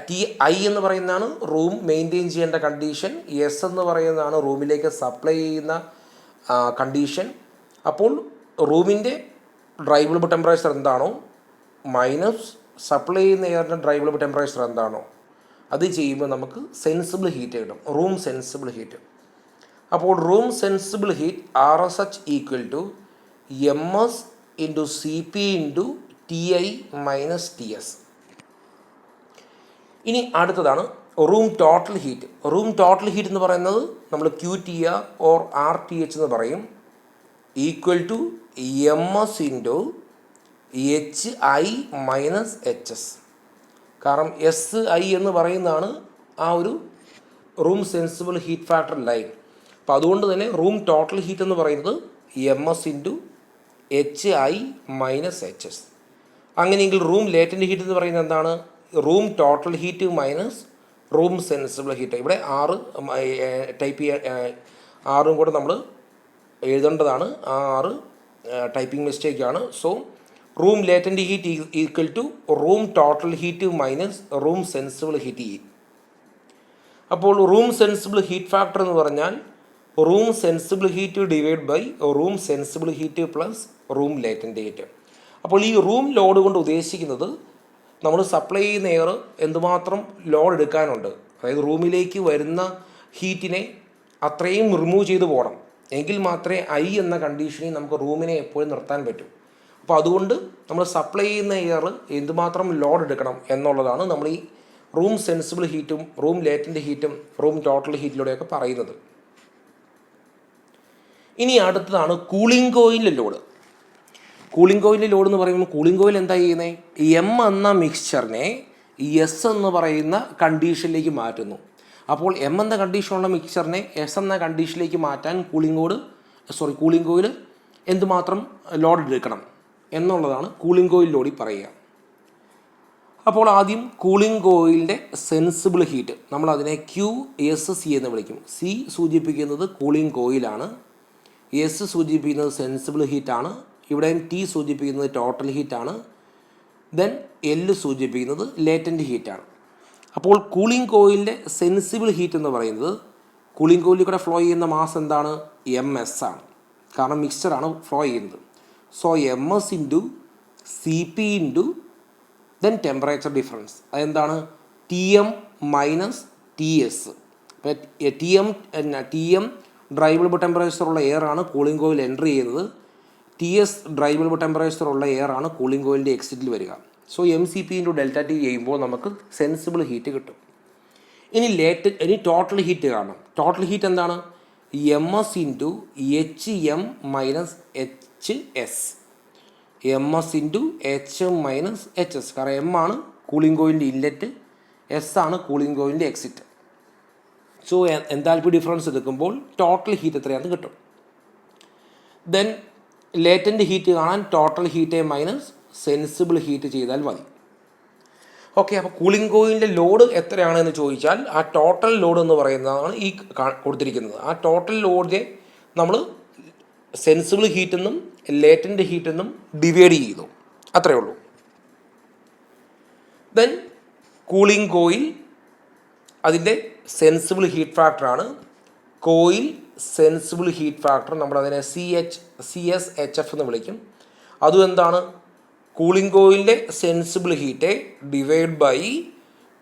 TI എന്ന് പറയുന്നതാണ് റൂം മെയിൻറ്റെയിൻ ചെയ്യേണ്ട കണ്ടീഷൻ, S എന്ന് പറയുന്നതാണ് റൂമിലേക്ക് സപ്ലൈ ചെയ്യുന്ന കണ്ടീഷൻ. അപ്പോൾ റൂമിൻ്റെ ഡ്രൈവബിൾ ടെമ്പറേച്ചർ എന്താണോ മൈനസ് സപ്ലൈ ചെയ്യുന്ന എയറിൻ്റെ ഡ്രൈവബിൾ ടെമ്പറേച്ചർ എന്താണോ അത് ചെയ്യുമ്പോൾ നമുക്ക് സെൻസിബിൾ ഹീറ്റ് കിട്ടും, റൂം സെൻസിബിൾ ഹീറ്റ്. അപ്പോൾ room sensible heat RSH equal to MS into CP into TI minus TS. ഇനി അടുത്തതാണ് room total heat. Room total heat എന്ന് പറയുന്നത് നമ്മൾ QTR ഓർ RTH എന്ന് പറയും, equal to MS into HI minus HS. കാരണം SI എന്ന് പറയുന്നതാണ് ആ ഒരു room sensible heat factor line. അപ്പോൾ അതുകൊണ്ട് തന്നെ റൂം ടോട്ടൽ ഹീറ്റ് എന്ന് പറയുന്നത് MS into HI minus HS. അങ്ങനെയെങ്കിൽ റൂം ലേറ്റൻറ്റ് ഹീറ്റ് എന്ന് പറയുന്നത് എന്താണ്? Room total heat minus room sensible heat. ഇവിടെ 6 ടൈപ്പ് ചെയ്യാൻ 6 കൂടെ നമ്മൾ എഴുതേണ്ടതാണ്. ആ 6 ടൈപ്പിംഗ് മിസ്റ്റേക്കാണ്. So room latent heat equal to room total heat minus room sensible heat. അപ്പോൾ റൂം സെൻസിബിൾ ഹീറ്റ് ഫാക്ടർ എന്ന് പറഞ്ഞാൽ room sensible heat divide by room sensible heat plus room latent heat. അപ്പോൾ ഈ റൂം ലോഡ് കൊണ്ട് ഉദ്ദേശിക്കുന്നത് നമ്മൾ supply ചെയ്യുന്ന air എന്തുമാത്രം ലോഡ് എടുക്കാനുണ്ട്, അതായത് റൂമിലേക്ക് വരുന്ന ഹീറ്റിനെ അത്രയും റിമൂവ് ചെയ്ത് പോകണം. എങ്കിൽ മാത്രമേ ഐ എന്ന കണ്ടീഷനിൽ നമുക്ക് റൂമിനെ എപ്പോഴും നിർത്താൻ പറ്റും. അപ്പോൾ അതുകൊണ്ട് നമ്മൾ സപ്ലൈ ചെയ്യുന്ന എയർ എന്തുമാത്രം ലോഡ് എടുക്കണം എന്നുള്ളതാണ് നമ്മൾ ഈ റൂം സെൻസിബിൾ ഹീറ്റും റൂം ലേറ്റൻറ്റ് ഹീറ്റും റൂം ടോട്ടൽ ഹീറ്റിലൂടെയൊക്കെ പറയുന്നത്. ഇനി അടുത്തതാണ് കൂളിംഗ് കോയിലിൻ്റെ ലോഡ്. കൂളിംഗ് കോയിലിൻ്റെ ലോഡ് എന്ന് പറയുമ്പോൾ കൂളിംഗ് കോയിൽ എന്താ ചെയ്യുന്നത്? M എന്ന മിക്സ്ചറിനെ S എന്ന് പറയുന്ന കണ്ടീഷനിലേക്ക് മാറ്റുന്നു. അപ്പോൾ M എന്ന കണ്ടീഷനുള്ള മിക്സ്ചറിനെ S എന്ന കണ്ടീഷനിലേക്ക് മാറ്റാൻ കൂളിംഗ് കോയിൽ എന്തുമാത്രം ലോഡ് എടുക്കണം എന്നുള്ളതാണ് കൂളിംഗ് കോയിൽ ലോഡിൽ പറയുക. അപ്പോൾ ആദ്യം കൂളിംഗ് കോയിലിൻ്റെ സെൻസിബിൾ ഹീറ്റ് നമ്മളതിനെ QSC എന്ന് വിളിക്കും. C സൂചിപ്പിക്കുന്നത് കൂളിംഗ് കോയിലാണ്, S സൂചിപ്പിക്കുന്നത് സെൻസിബിൾ ഹീറ്റാണ്, ഇവിടെയും T സൂചിപ്പിക്കുന്നത് ടോട്ടൽ ഹീറ്റാണ്, ദെൻ L സൂചിപ്പിക്കുന്നത് ലേറ്റൻറ്റ് ഹീറ്റാണ്. അപ്പോൾ കൂളിംഗ് കോയിലിൻ്റെ സെൻസിബിൾ ഹീറ്റ് എന്ന് പറയുന്നത് കൂളിംഗ് കോയിലിൽ കൂടെ ഫ്ലോ ചെയ്യുന്ന മാസ് എന്താണ്? MS ആണ്, കാരണം മിക്സ്ചറാണ് ഫ്ലോ ചെയ്യുന്നത്. So MS into CP into then temperature difference, അതെന്താണ്? TM minus TS. അപ്പോൾ TM ഡ്രൈവബിൾ ടെമ്പറേച്ചറുള്ള എയർ ആണ് കൂളിംഗ് കോയിൽ എൻ്റർ ചെയ്യുന്നത്, TS ഡ്രൈവബിൾ ടെമ്പറേച്ചറുള്ള എയർ ആണ് കൂളിംഗ് കോയിലിൻ്റെ എക്സിറ്റിൽ വരിക. സോ MCP ഇൻറ്റു ΔT ചെയ്യുമ്പോൾ നമുക്ക് സെൻസിബിൾ ഹീറ്റ് കിട്ടും. ഇനി ടോട്ടൽ ഹീറ്റ് കാണണം. ടോട്ടൽ ഹീറ്റ് എന്താണ്? MS into HM minus HS. MS into HM minus HS. കാരണം M ആണ് കൂളിംഗ് കോയിലിൻ്റെ ഇൻലെറ്റ്, S ആണ് കൂളിംഗ് കോയിലിൻ്റെ എക്സിറ്റ്. സോ എൻതാൽപ്പി ഡിഫറൻസ് എടുക്കുമ്പോൾ ടോട്ടൽ ഹീറ്റ് എത്രയാണെന്ന് കിട്ടും. ദെൻ ലേറ്റൻ്റ് ഹീറ്റ് കാണാൻ total heat minus sensible heat ചെയ്താൽ മതി. ഓക്കെ, അപ്പോൾ കൂളിംഗ് കോയിലിൻ്റെ ലോഡ് എത്രയാണെന്ന് ചോദിച്ചാൽ ആ ടോട്ടൽ ലോഡ് എന്ന് പറയുന്നതാണ് ഈ കൊടുത്തിരിക്കുന്നത്. ആ ടോട്ടൽ ലോഡിനെ നമ്മൾ സെൻസിബിൾ ഹീറ്റെന്നും ലേറ്റൻ്റ് ഹീറ്റെന്നും ഡിവൈഡ് ചെയ്തു, അത്രയേ ഉള്ളൂ. ദെൻ കൂളിംഗ് കോയിൽ അതിൻ്റെ സെൻസിബിൾ ഹീറ്റ് ഫാക്ടറാണ്. കോയിൽ സെൻസിബിൾ ഹീറ്റ് ഫാക്ടർ നമ്മളതിനെ CSHF എന്ന് വിളിക്കും. അതും എന്താണ്? കൂളിംഗ് കോയിലിൻ്റെ sensible heat divide by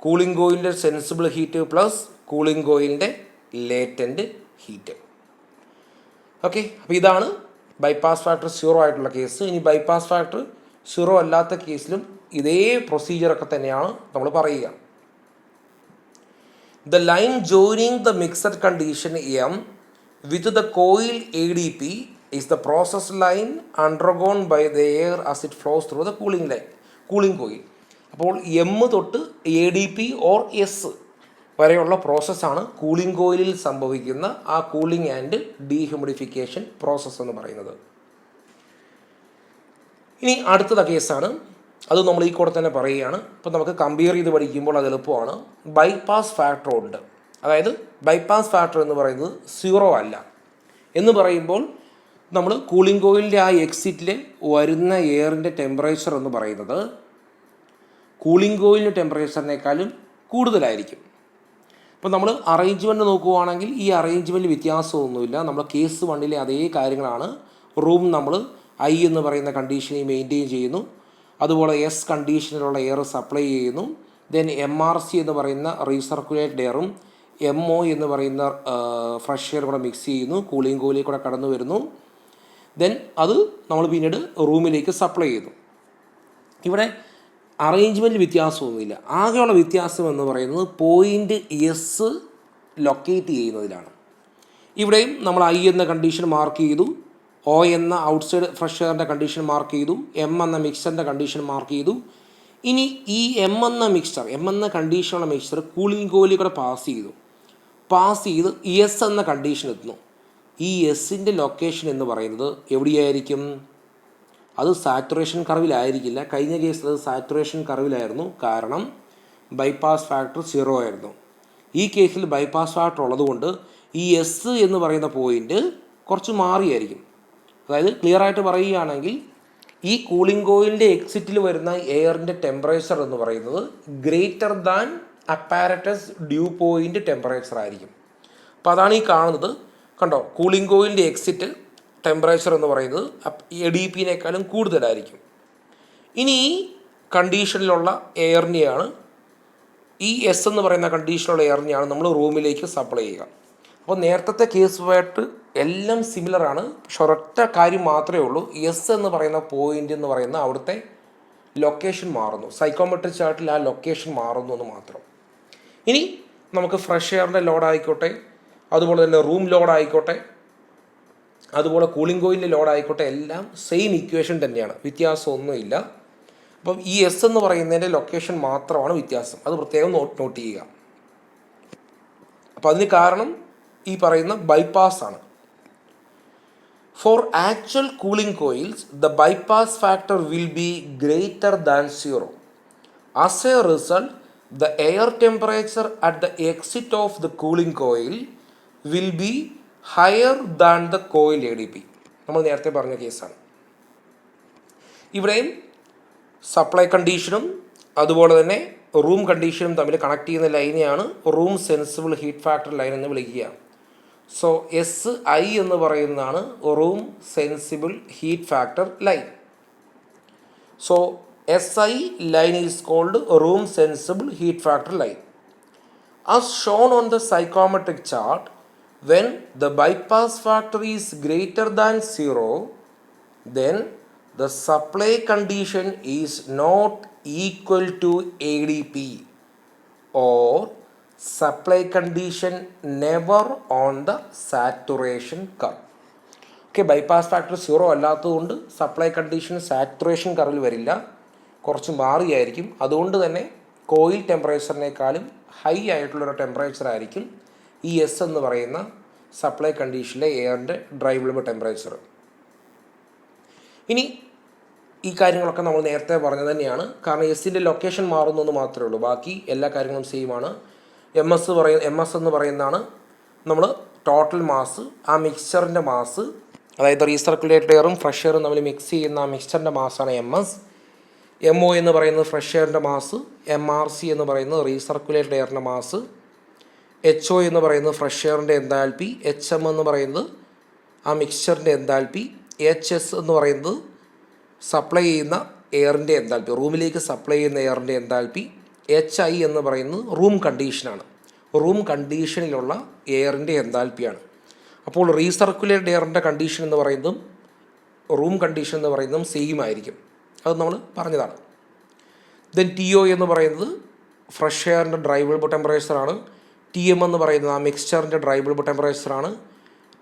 cooling കോയിലിൻ്റെ സെൻസിബിൾ ഹീറ്റ് പ്ലസ് കൂളിംഗ് കോയിലിൻ്റെ ലേറ്റൻ്റ് ഹീറ്റ്. ഓക്കെ, അപ്പോൾ ഇതാണ് ബൈപ്പാസ് ഫാക്ടർ 0 ആയിട്ടുള്ള കേസ്. ഇനി ബൈപ്പാസ് ഫാക്ടർ 0 അല്ലാത്ത കേസിലും ഇതേ പ്രൊസീജിയറൊക്കെ തന്നെയാണ് നമ്മൾ പറയുക. The line joining the mixed condition M with the coil ADP is the process line undergone by the air as it flows through the cooling coil. അപ്പോൾ M തൊട്ട് ADP or S വരെയുള്ള പ്രോസസ്സാണ് കൂളിംഗ് കോയിലിൽ സംഭവിക്കുന്ന ആ cooling and dehumidification process എന്ന് പറയുന്നത്. ഇനി അടുത്തത് കേസാണ്, അത് നമ്മൾ ഈ കൂടെ തന്നെ പറയുകയാണ്. ഇപ്പോൾ നമുക്ക് കമ്പയർ ചെയ്ത് പഠിക്കുമ്പോൾ അത് എളുപ്പമാണ്. ബൈപ്പാസ് ഫാക്ടർ ഉണ്ട്, അതായത് ബൈപ്പാസ് ഫാക്ടർ എന്ന് പറയുന്നത് 0 അല്ല എന്ന് പറയുമ്പോൾ നമ്മൾ കൂളിംഗ് കോയിലിൻ്റെ ആ എക്സിറ്റിൽ വരുന്ന എയറിൻ്റെ ടെമ്പറേച്ചർ എന്ന് പറയുന്നത് കൂളിംഗ് കോയിലിൻ്റെ ടെമ്പറേച്ചറിനേക്കാളും കൂടുതലായിരിക്കും. അപ്പോൾ നമ്മൾ അറേഞ്ച്മെൻറ്റ് നോക്കുകയാണെങ്കിൽ ഈ അറേഞ്ച്മെൻറ്റ് വ്യത്യാസമൊന്നുമില്ല. നമ്മൾ കേസ് 1 അതേ കാര്യങ്ങളാണ്. റൂം നമ്മൾ I എന്ന് പറയുന്ന കണ്ടീഷനെ മെയിൻറ്റെയിൻ ചെയ്യുന്നു, അതുപോലെ S കണ്ടീഷനിലുള്ള എയർ സപ്ലൈ ചെയ്യുന്നു. ദെൻ MRC എന്ന് പറയുന്ന റീസർക്കുലേറ്റഡ് എയറും MO എന്ന് പറയുന്ന ഫ്രഷ് എയർ കൂടെ മിക്സ് ചെയ്യുന്നു, കൂളിംഗ് കോയിലേക്ക് കൂടെ കടന്നു വരുന്നു. ദെൻ അത് നമ്മൾ പിന്നീട് റൂമിലേക്ക് സപ്ലൈ ചെയ്യുന്നു. ഇവിടെ അറേഞ്ച്മെൻറ്റ് വ്യത്യാസമൊന്നുമില്ല. ആകെയുള്ള വ്യത്യാസം എന്ന് പറയുന്നത് പോയിൻ്റ് S ലൊക്കേറ്റ് ചെയ്യുന്നതിലാണ്. ഇവിടെയും നമ്മൾ I എന്ന കണ്ടീഷൻ മാർക്ക് ചെയ്തു, O എന്ന ഔട്ട്സൈഡ് ഫ്രഷ് എയറിൻ്റെ കണ്ടീഷൻ മാർക്ക് ചെയ്തു, M എന്ന മിക്സറിൻ്റെ കണ്ടീഷൻ മാർക്ക് ചെയ്തു. ഇനി ഈ M എന്ന കണ്ടീഷനുള്ള മിക്സർ കൂളിംഗ് കോയിലിൽ കൂടെ പാസ് ചെയ്ത് S എന്ന കണ്ടീഷൻ എത്തുന്നു. ഈ എസിൻ്റെ ലൊക്കേഷൻ എന്ന് പറയുന്നത് എവിടെയായിരിക്കും? അത് സാച്ചുറേഷൻ കർവിലായിരിക്കില്ല. കഴിഞ്ഞ കേസിൽ അത് സാച്ചുറേഷൻ കർവിലായിരുന്നു, കാരണം ബൈപ്പാസ് ഫാക്ടർ 0 ആയിരുന്നു. ഈ കേസിൽ ബൈപ്പാസ് ഫാക്ടർ ഉള്ളതുകൊണ്ട് ഈ S എന്ന് പറയുന്ന പോയിൻ്റ് കുറച്ച് മാറിയായിരിക്കും. അതായത് ക്ലിയർ ആയിട്ട് പറയുകയാണെങ്കിൽ ഈ കൂളിംഗ് കോയിലിൻ്റെ എക്സിറ്റിൽ വരുന്ന എയറിൻ്റെ ടെമ്പറേച്ചർ എന്ന് പറയുന്നത് greater than apparatus dew point temperature ആയിരിക്കും. അപ്പോൾ അതാണ് ഈ കാണുന്നത്, കണ്ടോ? കൂളിംഗ് കോയിലിൻ്റെ എക്സിറ്റ് ടെമ്പറേച്ചർ എന്ന് പറയുന്നത് ADPനേക്കാളും കൂടുതലായിരിക്കും. ഇനി ഈ കണ്ടീഷനിലുള്ള എയറിനെയാണ്, ഈ S എന്ന് പറയുന്ന കണ്ടീഷനിലുള്ള എയറിനെയാണ് നമ്മൾ റൂമിലേക്ക് സപ്ലൈ ചെയ്യുക. അപ്പോൾ നേരത്തെ കേസുമായിട്ട് എല്ലാം സിമിലറാണ്, പക്ഷെ ഒരൊറ്റ കാര്യം മാത്രമേ ഉള്ളൂ. S എന്ന് പറയുന്ന പോയിൻ്റ് എന്ന് പറയുന്ന അവിടുത്തെ ലൊക്കേഷൻ മാറുന്നു, സൈക്കോമെട്രിക് ചാർട്ടിൽ ആ ലൊക്കേഷൻ മാറുന്നു എന്ന് മാത്രം. ഇനി നമുക്ക് ഫ്രഷ് എയറിൻ്റെ ലോഡ് ആയിക്കോട്ടെ, അതുപോലെ തന്നെ റൂം ലോഡ് ആയിക്കോട്ടെ, അതുപോലെ കൂളിംഗ് കോയിലിൻ്റെ ലോഡ് ആയിക്കോട്ടെ, എല്ലാം സെയിം ഇക്വേഷൻ തന്നെയാണ്, വ്യത്യാസമൊന്നുമില്ല. അപ്പം ഈ S എന്ന് പറയുന്നതിൻ്റെ ലൊക്കേഷൻ മാത്രമാണ് വ്യത്യാസം, അത് പ്രത്യേകം നോട്ട് ചെയ്യുക. അപ്പോൾ അതിന് കാരണം ഈ പറയുന്ന ബൈപ്പാസ് ആണ്. For actual cooling coils, the bypass factor will be greater than 0. As a result, the air temperature at the exit of the cooling coil will be higher than the coil ADP. നമ്മൾ നേരത്തെ പറഞ്ഞ കേസാണ്. ഇവിടെയും supply കണ്ടീഷനും അതുപോലെ തന്നെ room കണ്ടീഷനും തമ്മിൽ connect ചെയ്യുന്ന ലൈനെയാണ് room sensible heat factor line എന്ന് വിളിക്കുക. സോ SI എന്ന് പറയുന്നതാണ് room sensible heat factor line. So SI line is called room sensible heat factor line. As shown on the psychometric chart, when the bypass factor is greater than 0, then the supply condition is not equal to ADP, or supply condition never on the saturation curve. Okay, bypass factor 0 അല്ലാത്തതുകൊണ്ട് supply condition saturation കർവിൽ വരില്ല, കുറച്ച് മാറിയായിരിക്കും. അതുകൊണ്ട് തന്നെ coil ടെമ്പറേച്ചറിനേക്കാളും high ആയിട്ടുള്ളൊരു temperature ആയിരിക്കും ഈ S എന്ന് പറയുന്ന സപ്ലൈ കണ്ടീഷനിലെ എയറിൻ്റെ ഡ്രൈവബിൾ ടെമ്പറേച്ചർ. ഇനി ഈ കാര്യങ്ങളൊക്കെ നമ്മൾ നേരത്തെ പറഞ്ഞത് തന്നെയാണ്. കാരണം എസിൻ്റെ ലൊക്കേഷൻ മാറുന്നെന്ന് മാത്രമേ ഉള്ളൂ. ബാക്കി എല്ലാ കാര്യങ്ങളും സെയിമാണ്. എം എസ് എന്ന് പറയുന്നതാണ് നമ്മൾ ടോട്ടൽ മാസ്, ആ മിക്സ്ചറിൻ്റെ മാസ്, അതായത് റീസർക്കുലേറ്റഡ് എയറും ഫ്രഷ് എയറും തമ്മിൽ മിക്സ് ചെയ്യുന്ന ആ മിക്സ്ചറിൻ്റെ മാസാണ് എം എസ്. എം ഒ എന്ന് പറയുന്നത് ഫ്രഷ് എയറിൻ്റെ മാസ്, എം ആർ സി എന്ന് പറയുന്നത് റീസർക്കുലേറ്റഡ് എയറിൻ്റെ മാസ്, എച്ച് ഒ എന്ന് പറയുന്നത് ഫ്രഷ് എയറിൻ്റെ എൻതാൽപ്പി, എച്ച് എം എന്ന് പറയുന്നത് ആ മിക്സ്ചറിൻ്റെ എൻതാൽപ്പി, എച്ച് എസ് എന്ന് പറയുന്നത് സപ്ലൈ ചെയ്യുന്ന എയറിൻ്റെ എൻതാൽപ്പി, റൂമിലേക്ക് സപ്ലൈ ചെയ്യുന്ന എയറിൻ്റെ എൻതാൽപ്പി, എച്ച് ഐ എന്ന് പറയുന്നത് റൂം കണ്ടീഷനാണ്, റൂം കണ്ടീഷനിലുള്ള എയറിൻ്റെ എൻതാൽപ്പിയാണ്. അപ്പോൾ റീസർക്കുലേറ്റഡ് എയറിൻ്റെ കണ്ടീഷൻ എന്ന് പറയുന്നതും റൂം കണ്ടീഷൻ എന്ന് പറയുന്നതും സെയിം ആയിരിക്കും. അത് നമ്മൾ പറഞ്ഞതാണ്. ദെൻ ടി ഒ എന്ന് പറയുന്നത് ഫ്രഷ് എയറിൻ്റെ ഡ്രൈവബിൾ ടെമ്പറേച്ചറാണ്. ടി എം എന്ന് പറയുന്നത് ആ മിക്സ്ചറിൻ്റെ ഡ്രൈവബിൾ ടെമ്പറേച്ചറാണ്.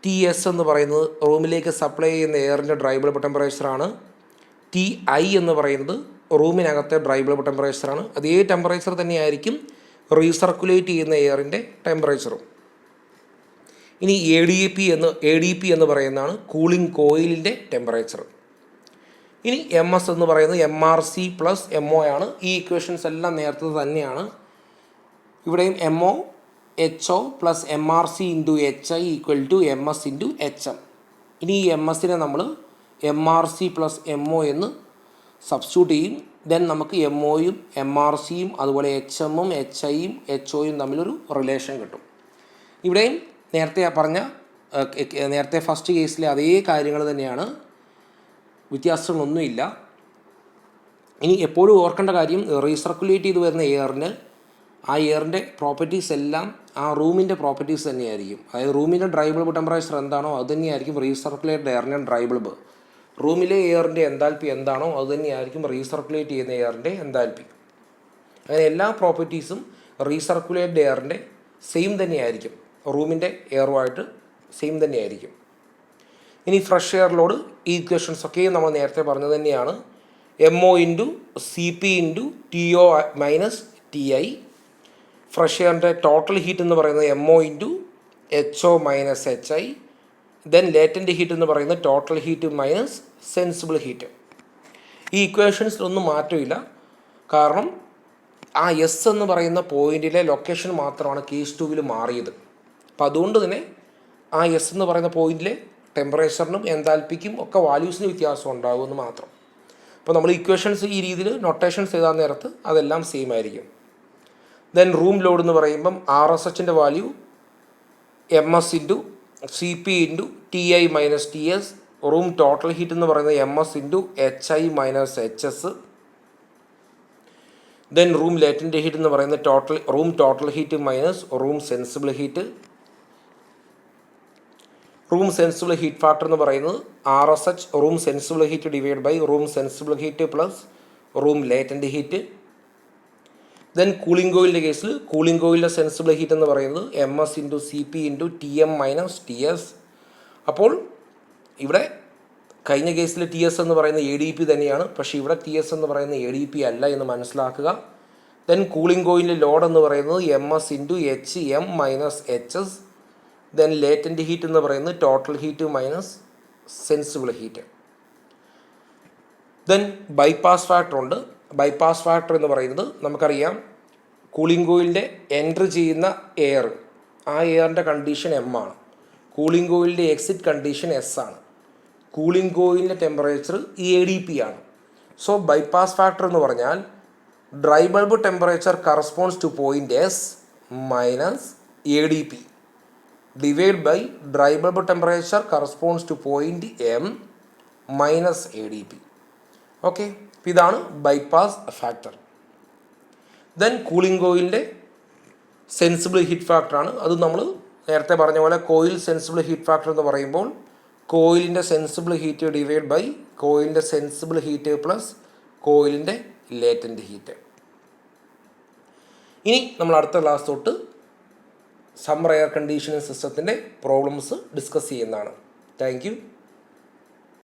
ടി എസ് എന്ന് പറയുന്നത് റൂമിലേക്ക് സപ്ലൈ ചെയ്യുന്ന എയറിൻ്റെ ഡ്രൈവബിൾ ടെമ്പറേച്ചറാണ്. ടി ഐ എന്ന് പറയുന്നത് റൂമിനകത്തെ ഡ്രൈവബിൾ ടെമ്പറേച്ചറാണ്. അതേ ടെമ്പറേച്ചർ തന്നെയായിരിക്കും റീസർക്കുലേറ്റ് ചെയ്യുന്ന എയറിൻ്റെ ടെമ്പറേച്ചറും. ഇനി എ ഡി പി എന്ന് പറയുന്നതാണ് കൂളിംഗ് കോയിലിൻ്റെ ടെമ്പറേച്ചർ. ഇനി എം എസ് എന്ന് പറയുന്നത് M R C plus M O ആണ്. ഈ ഇക്വേഷൻസ് എല്ലാം നേരത്തെ തന്നെയാണ്. ഇവിടെയും M O H O plus M R C into H I equal to M S into H M. ഇനി ഈ എം എസിനെ നമ്മൾ M R C plus M O എന്ന് സബ്സ്റ്റിറ്റ്യൂട്ട് ചെയ്യും. ദെൻ നമുക്ക് എം ഒയും എം ആർ സിയും അതുപോലെ എച്ച് എമ്മും എച്ച് ഐയും എച്ച് ഒയും തമ്മിലൊരു റിലേഷൻ കിട്ടും. ഇവിടെയും നേരത്തെ ഫസ്റ്റ് കേസിലെ അതേ കാര്യങ്ങൾ തന്നെയാണ്, വ്യത്യാസങ്ങളൊന്നുമില്ല. ഇനി എപ്പോഴും ഓർക്കേണ്ട കാര്യം, റീസർക്കുലേറ്റ് ചെയ്ത് വരുന്ന എയറിന് ആ എയറിൻ്റെ പ്രോപ്പർട്ടീസ് എല്ലാം ആ റൂമിൻ്റെ പ്രോപ്പർട്ടീസ് തന്നെയായിരിക്കും. അതായത് റൂമിൻ്റെ ഡ്രൈബിൾ ടെമ്പറേച്ചർ എന്താണോ അത് തന്നെയായിരിക്കും റീസർക്കുലേറ്റഡ് എയറിൻ്റെ ഡ്രൈബിൾ. റൂമിലെ എയറിൻ്റെ എൻതാൽപ്പി എന്താണോ അത് തന്നെയായിരിക്കും റീസർക്കുലേറ്റ് ചെയ്യുന്ന എയറിൻ്റെ എൻതാൽപ്പി. അങ്ങനെ എല്ലാ പ്രോപ്പർട്ടീസും റീസർക്കുലേറ്റഡ് എയറിൻ്റെ സെയിം തന്നെയായിരിക്കും, റൂമിൻ്റെ എയറുമായിട്ട് സെയിം തന്നെയായിരിക്കും. ഇനി ഫ്രഷ് എയറിലോട് ഈ ഇക്വേഷൻസ് ഒക്കെ നമ്മൾ നേരത്തെ പറഞ്ഞത് തന്നെയാണ്. M O into C P into T O minus T I. Fresh എയറിൻ്റെ ടോട്ടൽ ഹീറ്റ് എന്ന് പറയുന്നത് M O into H O minus H I. Then latent heat എന്ന് പറയുന്നത് total heat minus sensible heat. ഈ ഇക്വേഷൻസിലൊന്നും മാറ്റമില്ല. കാരണം ആ എസ് എന്ന് പറയുന്ന പോയിൻറ്റിലെ ലൊക്കേഷൻ മാത്രമാണ് കേസ് 2-ൽ മാറിയത്. അപ്പോൾ അതുകൊണ്ട് തന്നെ ആ എസ് എന്ന് പറയുന്ന പോയിൻറ്റിലെ ടെമ്പറേച്ചറിനും എൻതാൽപ്പിക്കും ഒക്കെ വാല്യൂസിന് വ്യത്യാസം ഉണ്ടാകുമെന്ന് മാത്രം. അപ്പോൾ നമ്മൾ ഇക്വേഷൻസ് ഈ രീതിയിൽ നൊട്ടേഷൻസ് എഴുതാൻ നേരത്ത് അതെല്ലാം സെയിം ആയിരിക്കും. ദെൻ റൂം ലോഡ് എന്ന് പറയുമ്പം ആർ എസ് എച്ചിൻ്റെ value M S into C P into T I minus T S. Room total heat എന്ന് പറയുന്നത് M S into H I minus H S. Then room latent heat എന്ന് പറയുന്നത് room total heat minus room sensible heat. Room sensible heat factor എന്ന് പറയുന്നത് R S H room sensible heat divide by room sensible heat plus room latent heat. Then cooling കോയിലിൻ്റെ കേസിൽ cooling കോയിലിൻ്റെ sensible heat എന്ന് പറയുന്നത് M S into C P into T M minus T S. അപ്പോൾ ഇവിടെ കഴിഞ്ഞ കേസിൽ T S എന്ന് പറയുന്നത് എ ഡി പി തന്നെയാണ്, പക്ഷേ ഇവിടെ ടി എസ് എന്ന് പറയുന്നത് എ ഡി പി അല്ല എന്ന് മനസ്സിലാക്കുക. ദെൻ കൂളിംഗ് കോയിലിൻ്റെ ലോഡ് എന്ന് പറയുന്നത് M S into H M minus H S. Then latent heat എന്ന് പറയുന്നത് total heat minus sensible heat. Then bypass factor ഉണ്ട്. ബൈപ്പാസ് ഫാക്ടർ എന്ന് പറയുന്നത് നമുക്കറിയാം, കൂളിംഗ് കോയിലിൻ്റെ എൻട്രി ചെയ്യുന്ന എയർ, ആ എയറിൻ്റെ കണ്ടീഷൻ എം ആണ്. കൂളിംഗ് കോയിലിൻ്റെ എക്സിറ്റ് കണ്ടീഷൻ എസ് ആണ്. കൂളിംഗ് കോയിലിൻ്റെ ടെമ്പറേച്ചർ എ ഡി പി ആണ്. സോ ബൈപ്പാസ് ഫാക്ടർ എന്ന് പറഞ്ഞാൽ dry bulb temperature corresponds to point S minus A D P divide by dry bulb temperature corresponds to point M minus A D P. Okay, ഇതാണ് bypass factor. Then cooling കോയിലിൻ്റെ sensible heat ഫാക്ടറാണ്. അത് നമ്മൾ നേരത്തെ പറഞ്ഞ പോലെ coil sensible heat factor എന്ന് പറയുമ്പോൾ കോയിലിൻ്റെ സെൻസിബിൾ ഹീറ്റ് ഡിവൈഡ് ബൈ കോയിലിൻ്റെ സെൻസിബിൾ ഹീറ്റ് പ്ലസ് കോയിലിൻ്റെ ലേറ്റൻ്റ് ഹീറ്റ്. ഇനി നമ്മൾ അടുത്ത ക്ലാസ് തൊട്ട് സമ്മർ എയർ കണ്ടീഷനിങ് സിസ്റ്റത്തിൻ്റെ പ്രോബ്ലംസ് ഡിസ്കസ് ചെയ്യുന്നതാണ്. Thank U.